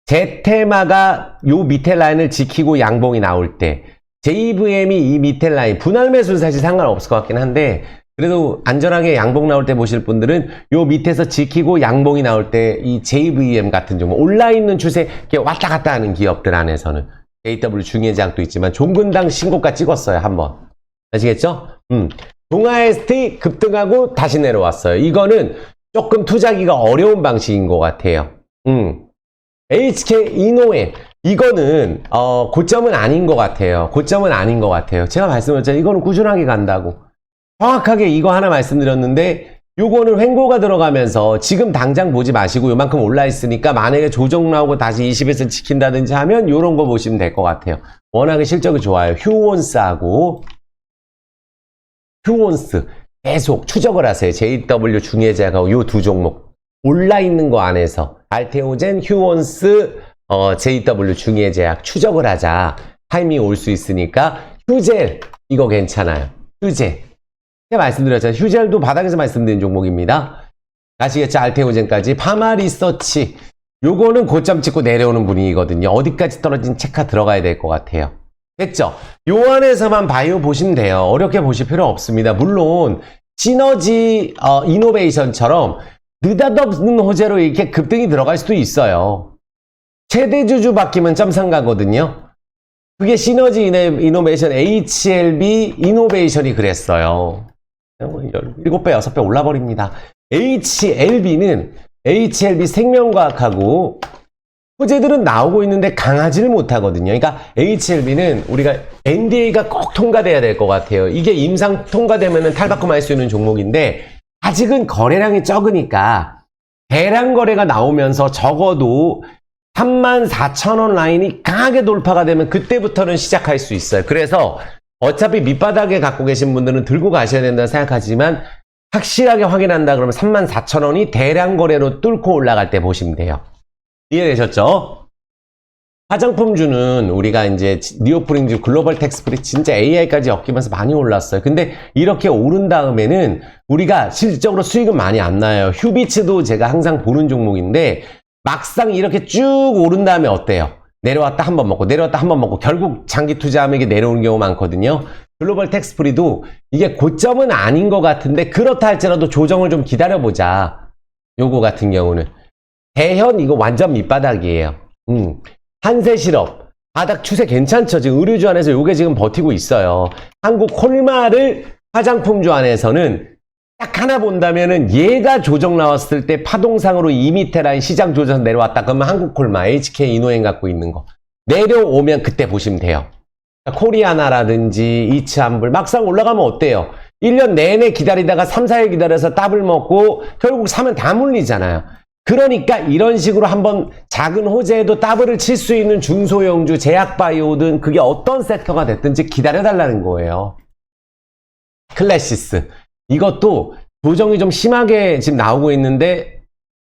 제테마가 요 밑에 라인을 지키고 양봉이 나올 때 JVM이 이 밑에 라인 분할 매수는 사실 상관없을 것 같긴 한데 그래도 안전하게 양봉 나올 때 보실 분들은 요 밑에서 지키고 양봉이 나올 때 이 JVM 같은 종목 올라있는 추세 이렇게 왔다 갔다 하는 기업들 안에서는 JW 중해제약도 있지만 종근당 신고가 찍었어요. 한번 아시겠죠? 동아ST 급등하고 다시 내려왔어요. 이거는 조금 투자하기가 어려운 방식인 것 같아요. HK 이노엠 이거는 고점은 아닌 것 같아요. 고점은 아닌 것 같아요. 제가 말씀드렸잖아요. 이거는 꾸준하게 간다고. 정확하게 이거 하나 말씀드렸는데 요거는 횡보가 들어가면서 지금 당장 보지 마시고 요만큼 올라 있으니까 만약에 조정 나오고 다시 20에서 지킨다든지 하면 요런 거 보시면 될 것 같아요. 워낙에 실적이 좋아요. 휴온스하고 휴온스 계속 추적을 하세요. JW 중해제약하고 요 두 종목 올라 있는 거 안에서 알테오젠, 휴온스, JW 중해제약 추적을 하자. 타이밍이 올 수 있으니까 휴젤 이거 괜찮아요. 휴젤 제가 말씀드렸잖아요. 휴젤도 바닥에서 말씀드린 종목입니다. 아시겠죠? 알테오젠까지 파마리서치 요거는 고점 찍고 내려오는 분위기거든요. 어디까지 떨어진 체크 들어가야 될 것 같아요. 됐죠? 요 안에서만 바이오 보시면 돼요. 어렵게 보실 필요 없습니다. 물론 시너지 이노베이션처럼 느닷없는 호재로 이렇게 급등이 들어갈 수도 있어요. 최대 주주 바뀌면 점상가거든요. 그게 시너지 이노베이션 HLB 이노베이션이 그랬어요. 7배, 6배 올라버립니다. HLB 생명과학하고 호재들은 나오고 있는데 강하지를 못하거든요. 그러니까 HLB는 우리가 NDA가 꼭 통과돼야 될 것 같아요. 이게 임상 통과되면 탈바꿈할 수 있는 종목인데 아직은 거래량이 적으니까 대량 거래가 나오면서 적어도 34,000원 라인이 강하게 돌파가 되면 그때부터는 시작할 수 있어요. 그래서 어차피 밑바닥에 갖고 계신 분들은 들고 가셔야 된다고 생각하지만 확실하게 확인한다 그러면 34,000원이 대량 거래로 뚫고 올라갈 때 보시면 돼요. 이해되셨죠? 화장품주는 우리가 이제 니오프린즈, 글로벌 텍스프리 진짜 AI까지 엮이면서 많이 올랐어요. 근데 이렇게 오른 다음에는 우리가 실질적으로 수익은 많이 안 나요. 휴비츠도 제가 항상 보는 종목인데 막상 이렇게 쭉 오른 다음에 어때요? 내려왔다 한 번 먹고 내려왔다 한 번 먹고 결국 장기 투자하면 이게 내려오는 경우 많거든요. 글로벌 텍스프리도 이게 고점은 아닌 것 같은데 그렇다 할지라도 조정을 좀 기다려보자. 요거 같은 경우는 대현 이거 완전 밑바닥이에요. 한세실업 바닥 추세 괜찮죠? 지금 의류주 안에서 요게 지금 버티고 있어요. 한국 콜마를 화장품주 안에서는 딱 하나 본다면은 얘가 조정 나왔을 때 파동상으로 이 밑에 라인 시장 조정 내려왔다 그러면 한국 콜마, HK 이노행 갖고 있는 거 내려오면 그때 보시면 돼요. 코리아나라든지 이츠한불 막상 올라가면 어때요? 1년 내내 기다리다가 3, 4일 기다려서 더블 먹고 결국 사면 다 물리잖아요. 그러니까 이런 식으로 한번 작은 호재에도 더블을 칠 수 있는 중소형주, 제약바이오든 그게 어떤 섹터가 됐든지 기다려달라는 거예요. 클래시스 이것도 조정이 좀 심하게 지금 나오고 있는데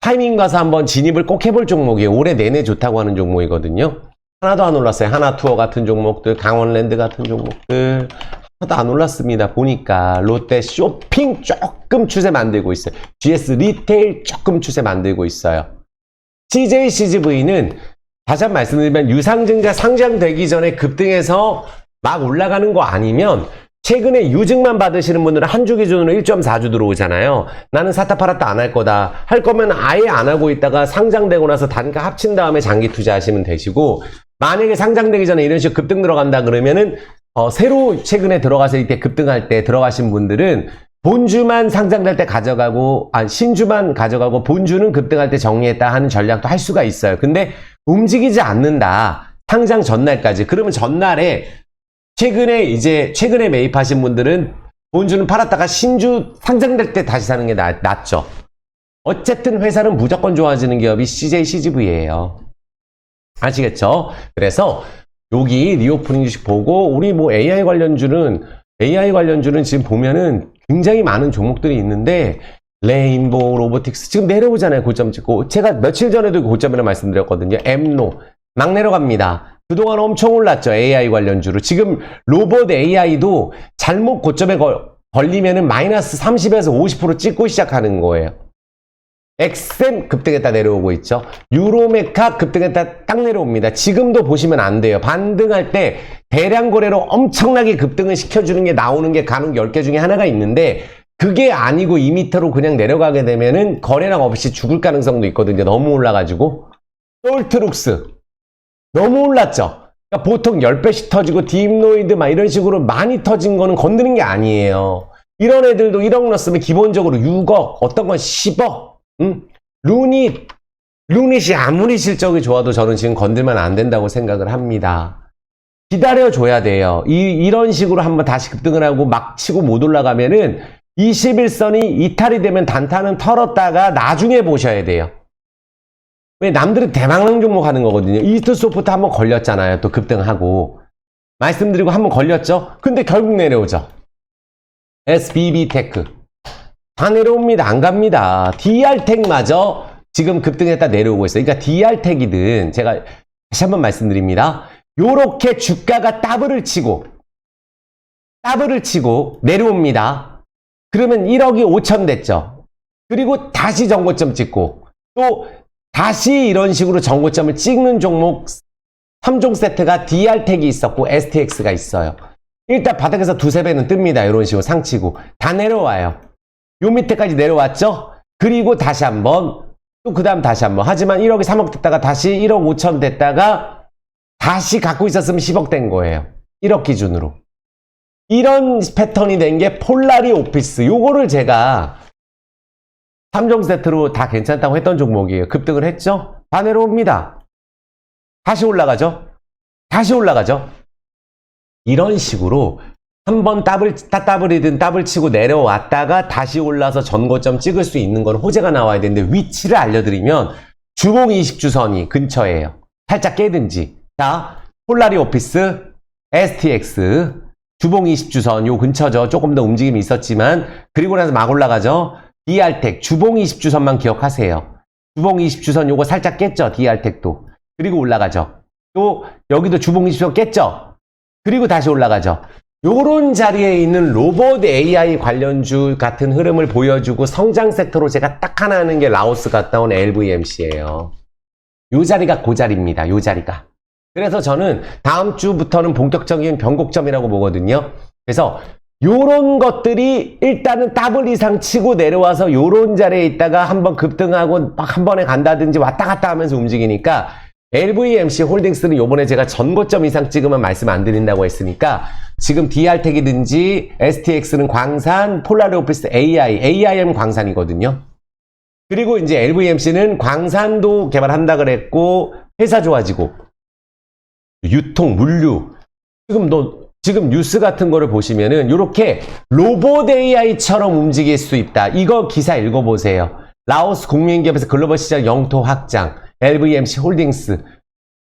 타이밍 가서 한번 진입을 꼭 해볼 종목이에요. 올해 내내 좋다고 하는 종목이거든요. 하나도 안 올랐어요. 하나투어 같은 종목들, 강원랜드 같은 종목들 하나도 안 올랐습니다. 보니까 롯데 쇼핑 조금 추세 만들고 있어요. GS 리테일 조금 추세 만들고 있어요. CJ CGV는 다시 한번 말씀드리면 유상증자 상장되기 전에 급등해서 막 올라가는 거 아니면 최근에 유증만 받으시는 분들은 한 주 기준으로 1.4주 들어오잖아요. 나는 사타 팔았다 안 할 거다. 할 거면 아예 안 하고 있다가 상장되고 나서 단가 합친 다음에 장기 투자하시면 되시고 만약에 상장되기 전에 이런 식으로 급등 들어간다 그러면은 새로 최근에 들어가서 이때 급등할 때 들어가신 분들은 본주만 상장될 때 가져가고 신주만 가져가고 본주는 급등할 때 정리했다 하는 전략도 할 수가 있어요. 근데 움직이지 않는다. 상장 전날까지. 그러면 전날에 최근에 매입하신 분들은 본주는 팔았다가 신주 상장될 때 다시 사는 게 낫죠. 어쨌든 회사는 무조건 좋아지는 기업이 CJ CGV예요. 아시겠죠? 그래서 여기 리오프닝 주식 보고 우리 뭐 AI 관련주는 지금 보면은 굉장히 많은 종목들이 있는데 레인보우 로보틱스 지금 내려오잖아요. 고점 찍고 제가 며칠 전에도 고점이라 말씀드렸거든요. 엠노 막 내려갑니다. 그동안 엄청 올랐죠. AI 관련주로. 지금 로봇 AI도 잘못 고점에 걸리면은 마이너스 30에서 50% 찍고 시작하는 거예요. 엑셈 급등했다 내려오고 있죠. 유로메카 급등했다 딱 내려옵니다. 지금도 보시면 안 돼요. 반등할 때 대량 거래로 엄청나게 급등을 시켜주는 게 나오는 게 간혹 10개 중에 하나가 있는데 그게 아니고 2m로 그냥 내려가게 되면은 거래량 없이 죽을 가능성도 있거든요. 너무 올라가지고. 솔트룩스 너무 올랐죠. 그러니까 보통 10배씩 터지고 딥노이드 막 이런 식으로 많이 터진 거는 건드는 게 아니에요. 이런 애들도 1억 넣었으면 기본적으로 6억, 어떤 건 10억. 루닛이 아무리 실적이 좋아도 저는 지금 건들면 안 된다고 생각을 합니다. 기다려줘야 돼요. 이런 식으로 한번 다시 급등을 하고 막 치고 못 올라가면은 21선이 이탈이 되면 단타는 털었다가 나중에 보셔야 돼요. 왜 남들은 대망랑 종목 하는 거거든요. 이스트소프트 한번 걸렸잖아요. 또 급등하고. 말씀드리고 한번 걸렸죠? 근데 결국 내려오죠. SBB테크. 다 내려옵니다. 안 갑니다. DR텍마저 지금 급등했다 내려오고 있어요. 그러니까 DR텍이든 제가 다시 한번 말씀드립니다. 요렇게 주가가 더블을 치고 내려옵니다. 그러면 1억이 5천 됐죠. 그리고 다시 정고점 찍고 또 다시 이런 식으로 정고점을 찍는 종목 3종 세트가 DR텍이 있었고 STX가 있어요. 일단 바닥에서 두세 배는 뜹니다. 이런 식으로 상치고 다 내려와요. 요 밑에까지 내려왔죠? 그리고 다시 한번 또 그 다음 다시 한번 하지만 1억이 3억 됐다가 다시 1억 5천 됐다가 다시 갖고 있었으면 10억 된 거예요. 1억 기준으로. 이런 패턴이 된 게 폴라리 오피스. 요거를 제가 3종 세트로 다 괜찮다고 했던 종목이에요. 급등을 했죠? 다 내려옵니다. 다시 올라가죠? 이런 식으로 한번 더블이든 더블 치고 내려왔다가 다시 올라서 전고점 찍을 수 있는 건 호재가 나와야 되는데 위치를 알려드리면 주봉 20주선이 근처예요. 살짝 깨든지. 자, 폴라리 오피스, STX, 주봉 20주선 요 근처죠. 조금 더 움직임이 있었지만 그리고 나서 막 올라가죠. DR텍, 주봉 20주선만 기억하세요. 주봉 20주선 요거 살짝 깼죠. DR텍도. 그리고 올라가죠. 또 여기도 주봉 20선 깼죠. 그리고 다시 올라가죠. 요런 자리에 있는 로봇 AI 관련주 같은 흐름을 보여주고 성장 섹터로 제가 딱 하나 하는 게 라오스 갔다 온 LVMC예요. 요 자리가 그 자리입니다. 요 자리가. 그래서 저는 다음 주부터는 본격적인 변곡점이라고 보거든요. 그래서 요런 것들이 일단은 더블 이상 치고 내려와서 요런 자리에 있다가 한번 급등하고 막 한 번에 간다든지 왔다 갔다 하면서 움직이니까 LVMC 홀딩스는 요번에 제가 전고점 이상 찍으면 말씀 안 드린다고 했으니까 지금 DR텍이든지 STX는 광산, 폴라리오피스 AIM 광산이거든요. 그리고 이제 LVMC는 광산도 개발한다 그랬고 회사 좋아지고 유통, 물류 지금 뉴스 같은 거를 보시면은 이렇게 로봇 AI처럼 움직일 수 있다. 이거 기사 읽어보세요. 라오스 국민기업에서 글로벌 시장 영토 확장, LVMC 홀딩스,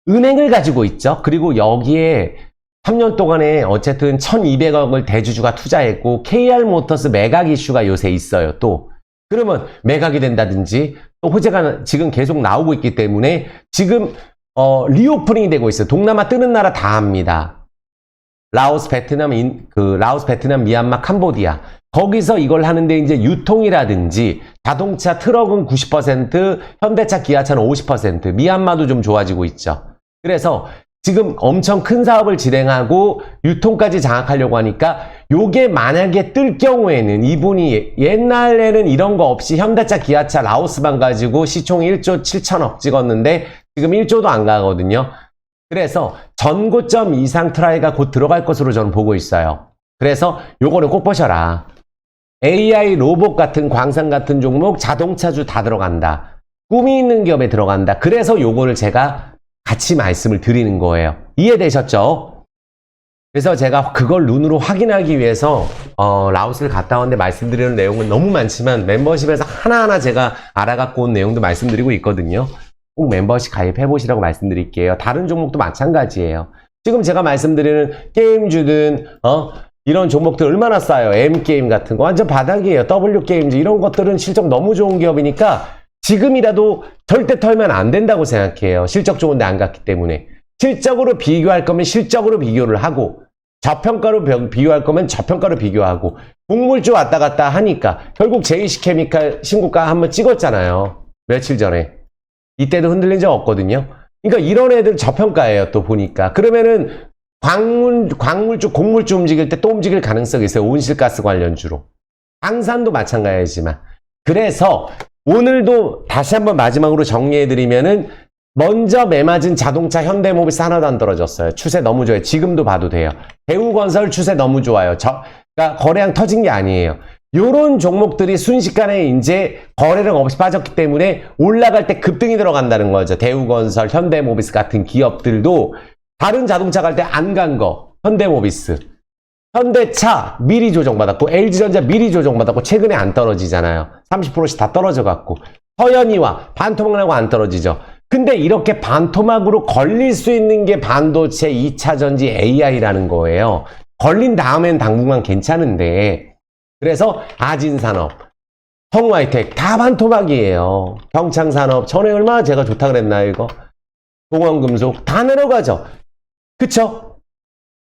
은행을 가지고 있죠. 그리고 여기에 3년 동안에 어쨌든 1200억을 대주주가 투자했고 KR모터스 매각 이슈가 요새 있어요. 또 그러면 매각이 된다든지 또 호재가 지금 계속 나오고 있기 때문에 지금 리오프닝이 되고 있어요. 동남아 뜨는 나라 다 합니다. 라오스, 베트남, 미얀마, 캄보디아. 거기서 이걸 하는데 이제 유통이라든지 자동차, 트럭은 90%, 현대차, 기아차는 50%, 미얀마도 좀 좋아지고 있죠. 그래서 지금 엄청 큰 사업을 진행하고 유통까지 장악하려고 하니까 요게 만약에 뜰 경우에는 이분이 옛날에는 이런 거 없이 현대차, 기아차, 라오스만 가지고 시총 1조 7천억 찍었는데 지금 1조도 안 가거든요. 그래서 전고점 이상 트라이가 곧 들어갈 것으로 저는 보고 있어요. 그래서 요거는 꼭 보셔라. AI 로봇 같은 광산 같은 종목, 자동차주 다 들어간다. 꿈이 있는 기업에 들어간다. 그래서 요거를 제가 같이 말씀을 드리는 거예요. 이해되셨죠? 그래서 제가 그걸 눈으로 확인하기 위해서 라오스를 갔다 왔는데 말씀드리는 내용은 너무 많지만 멤버십에서 하나하나 제가 알아갖고 온 내용도 말씀드리고 있거든요. 꼭 멤버십 가입해보시라고 말씀드릴게요. 다른 종목도 마찬가지예요. 지금 제가 말씀드리는 게임주든 이런 종목들 얼마나 싸요. M게임 같은 거 완전 바닥이에요. W게임즈 이런 것들은 실적 너무 좋은 기업이니까 지금이라도 절대 털면 안 된다고 생각해요. 실적 좋은데 안 갔기 때문에. 실적으로 비교할 거면 실적으로 비교를 하고 저평가로 비교할 거면 저평가로 비교하고 곡물주 왔다 갔다 하니까 결국 JC케미칼 신고가 한번 찍었잖아요. 며칠 전에. 이때도 흔들린 적 없거든요. 그러니까 이런 애들 저평가예요. 또 보니까. 그러면은 광물주, 곡물주 움직일 때 또 움직일 가능성이 있어요. 온실가스 관련주로. 방산도 마찬가지지만. 그래서 오늘도 다시 한번 마지막으로 정리해드리면은 먼저 매맞은 자동차 현대모비스 하나도 안 떨어졌어요. 추세 너무 좋아요. 지금도 봐도 돼요. 대우건설 추세 너무 좋아요. 그러니까 거래량 터진 게 아니에요. 요런 종목들이 순식간에 이제 거래량 없이 빠졌기 때문에 올라갈 때 급등이 들어간다는 거죠. 대우건설, 현대모비스 같은 기업들도 다른 자동차 갈 때 안 간 거. 현대모비스. 현대차 미리 조정받았고 LG전자 미리 조정받았고 최근에 안 떨어지잖아요. 30%씩 다 떨어져갖고 서현이와 반토막하고 안 떨어지죠. 근데 이렇게 반토막으로 걸릴 수 있는 게 반도체 2차전지 AI라는 거예요. 걸린 다음엔 당분간 괜찮은데 그래서 아진산업, 성화이텍 다 반토막이에요. 경창산업 전에 얼마나 제가 좋다 그랬나요 이거? 동원금속 다 내려가죠. 그쵸?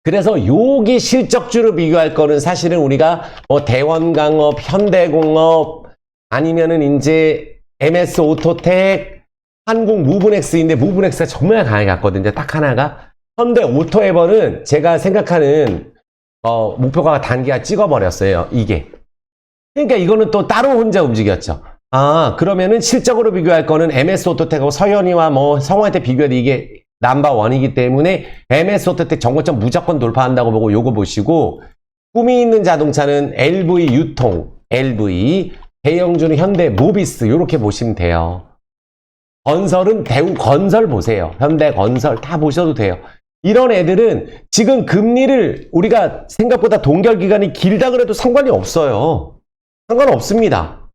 그래서 요기 실적주로 비교할 거는 사실은 우리가 대원강업, 현대공업 아니면은 이제 MS 오토텍, 한국 무브넥스인데 무브넥스가 정말 강하게 갔거든요. 딱 하나가. 현대 오토에버는 제가 생각하는 목표가 단기가 찍어버렸어요. 이게. 그러니까 이거는 또 따로 혼자 움직였죠. 그러면은 실적으로 비교할 거는 MS 오토텍하고 서현이와 성화이텍 비교해도 이게 넘버원이기 때문에 MS 오토텍 정고점 무조건 돌파한다고 보고 요거 보시고 꿈이 있는 자동차는 LV 유통, LV, 대형주는 현대 모비스 요렇게 보시면 돼요. 건설은 대우건설 보세요. 현대건설 다 보셔도 돼요. 이런 애들은 지금 금리를 우리가 생각보다 동결기간이 길다 그래도 상관이 없어요. 상관없습니다.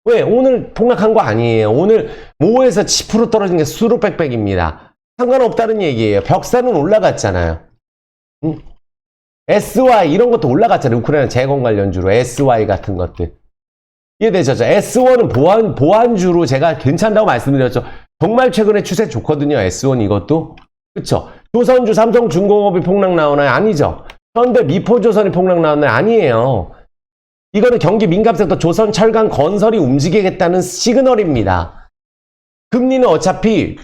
왜? 오늘 폭락한 거 아니에요. 오늘 모에서 10% 떨어진 게 수로백백입니다. 상관없다는 얘기예요. 벽사는 올라갔잖아요. SY 이런 것도 올라갔잖아요. 우크라이나 재건 관련주로 SY 같은 것들. 이해되죠? S1은 보안주로 제가 괜찮다고 말씀드렸죠. 정말 최근에 추세 좋거든요. S1 이것도. 그쵸? 조선주, 삼성중공업이 폭락 나오나요? 아니죠. 현대, 미포조선이 폭락 나오나요? 아니에요. 이거는 경기 민감섹터 조선, 철강, 건설이 움직이겠다는 시그널입니다. 금리는 어차피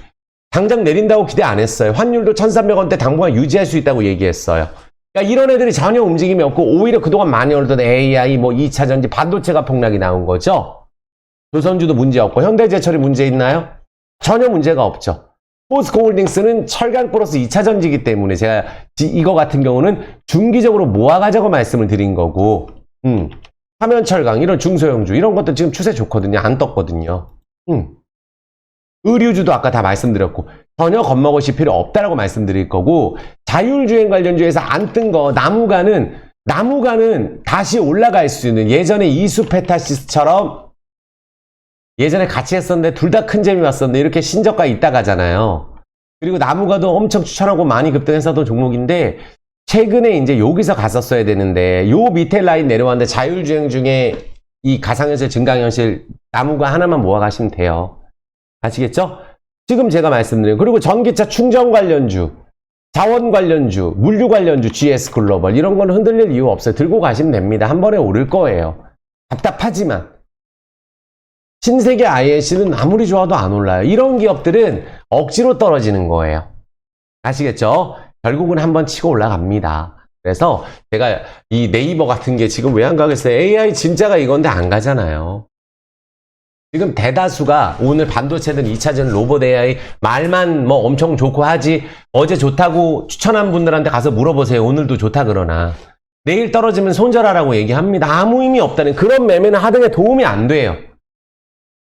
당장 내린다고 기대 안 했어요. 환율도 1,300원대 당분간 유지할 수 있다고 얘기했어요. 그러니까 이런 애들이 전혀 움직임이 없고 오히려 그동안 많이 오르던 AI, 뭐 2차 전지, 반도체가 폭락이 나온 거죠. 조선주도 문제 없고 현대제철이 문제 있나요? 전혀 문제가 없죠. 포스코홀딩스는 철강 플러스 2차 전지이기 때문에 제가 이거 같은 경우는 중기적으로 모아가자고 말씀을 드린 거고 화면철강 이런 중소형주 이런 것도 지금 추세 좋거든요. 안 떴거든요. 의류주도 아까 다 말씀드렸고 전혀 겁먹으실 필요 없다라고 말씀드릴 거고 자율주행 관련주에서 안 뜬 거 나무가는 다시 올라갈 수 있는 예전에 이수페타시스처럼 예전에 같이 했었는데 둘 다 큰 재미 왔었는데 이렇게 신저가 있다 가잖아요. 그리고 나무가도 엄청 추천하고 많이 급등했었던 종목인데 최근에 이제 여기서 갔었어야 되는데 요 밑에 라인 내려왔는데 자율주행 중에 이 가상현실 증강현실 나무가 하나만 모아가시면 돼요. 아시겠죠? 지금 제가 말씀드린 그리고 전기차 충전 관련주 자원 관련주 물류 관련주 GS글로벌 이런 건 흔들릴 이유 없어요. 들고 가시면 됩니다. 한 번에 오를 거예요. 답답하지만 신세계 INC는 아무리 좋아도 안 올라요. 이런 기업들은 억지로 떨어지는 거예요. 아시겠죠? 결국은 한번 치고 올라갑니다. 그래서 제가 이 네이버 같은 게 지금 왜 안 가겠어요? AI 진짜가 이건데 안 가잖아요. 지금 대다수가 오늘 반도체든 2차전 로봇 AI 말만 뭐 엄청 좋고 하지 어제 좋다고 추천한 분들한테 가서 물어보세요. 오늘도 좋다 그러나. 내일 떨어지면 손절하라고 얘기합니다. 아무 의미 없다는 그런 매매는 하등에 도움이 안 돼요.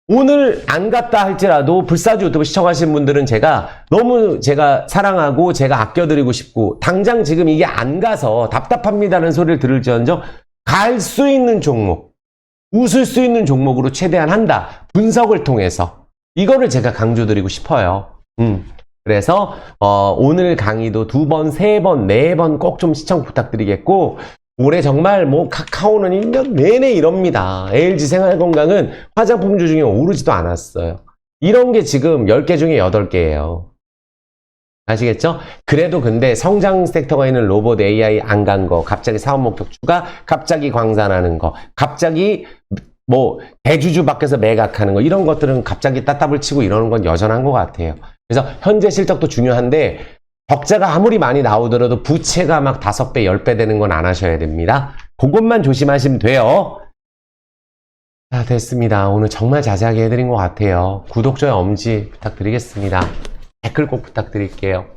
오늘 안 갔다 할지라도 불사조 유튜브 시청하신 분들은 너무 제가 사랑하고 제가 아껴드리고 싶고 당장 지금 이게 안 가서 답답합니다는 소리를 들을지언정 갈 수 있는 종목 웃을 수 있는 종목으로 최대한 한다. 분석을 통해서 이거를 제가 강조드리고 싶어요. 그래서 오늘 강의도 2번, 3번, 4번 꼭 좀 시청 부탁드리겠고 올해 정말 뭐 카카오는 1년 내내 이럽니다. LG 생활건강은 화장품주 중에 오르지도 않았어요. 이런 게 지금 10개 중에 8개예요. 아시겠죠? 그래도 근데 성장 섹터가 있는 로봇 AI 안 간 거, 갑자기 사업 목적 추가, 갑자기 광산하는 거, 갑자기 뭐 대주주 밖에서 매각하는 거 이런 것들은 갑자기 따따블 치고 이러는 건 여전한 것 같아요. 그래서 현재 실적도 중요한데 적자가 아무리 많이 나오더라도 부채가 막 5배, 10배 되는 건 안 하셔야 됩니다. 그것만 조심하시면 돼요. 자, 됐습니다. 오늘 정말 자세하게 해드린 것 같아요. 구독, 좋아요, 엄지 부탁드리겠습니다. 댓글 꼭 부탁드릴게요.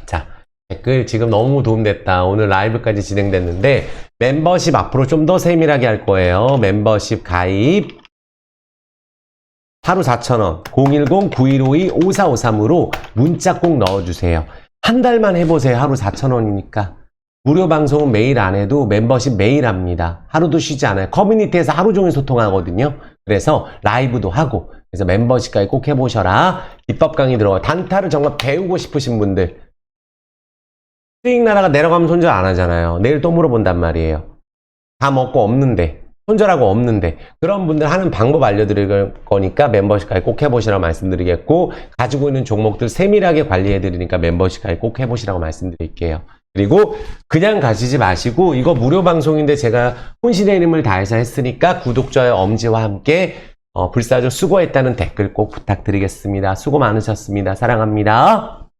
자, 댓글 지금 너무 도움됐다. 오늘 라이브까지 진행됐는데 멤버십 앞으로 좀 더 세밀하게 할 거예요. 멤버십 가입 하루 4,000원 010-9152-5453으로 문자 꼭 넣어주세요. 한 달만 해보세요. 하루 4,000원이니까. 무료 방송은 매일 안 해도 멤버십 매일 합니다. 하루도 쉬지 않아요. 커뮤니티에서 하루 종일 소통하거든요. 그래서 라이브도 하고 그래서 멤버십까지 꼭 해보셔라. 비법 강의 들어가 단타를 정말 배우고 싶으신 분들 수익 나라가 내려가면 손절 안 하잖아요. 내일 또 물어본단 말이에요. 다 먹고 없는데 손절하고 없는데 그런 분들 하는 방법 알려드릴 거니까 멤버십까지 꼭 해보시라고 말씀드리겠고 가지고 있는 종목들 세밀하게 관리해드리니까 멤버십까지 꼭 해보시라고 말씀드릴게요. 그리고 그냥 가시지 마시고 이거 무료 방송인데 제가 혼신의 힘을 다해서 했으니까 구독, 좋아요, 엄지와 함께 불사조 수고했다는 댓글 꼭 부탁드리겠습니다. 수고 많으셨습니다. 사랑합니다.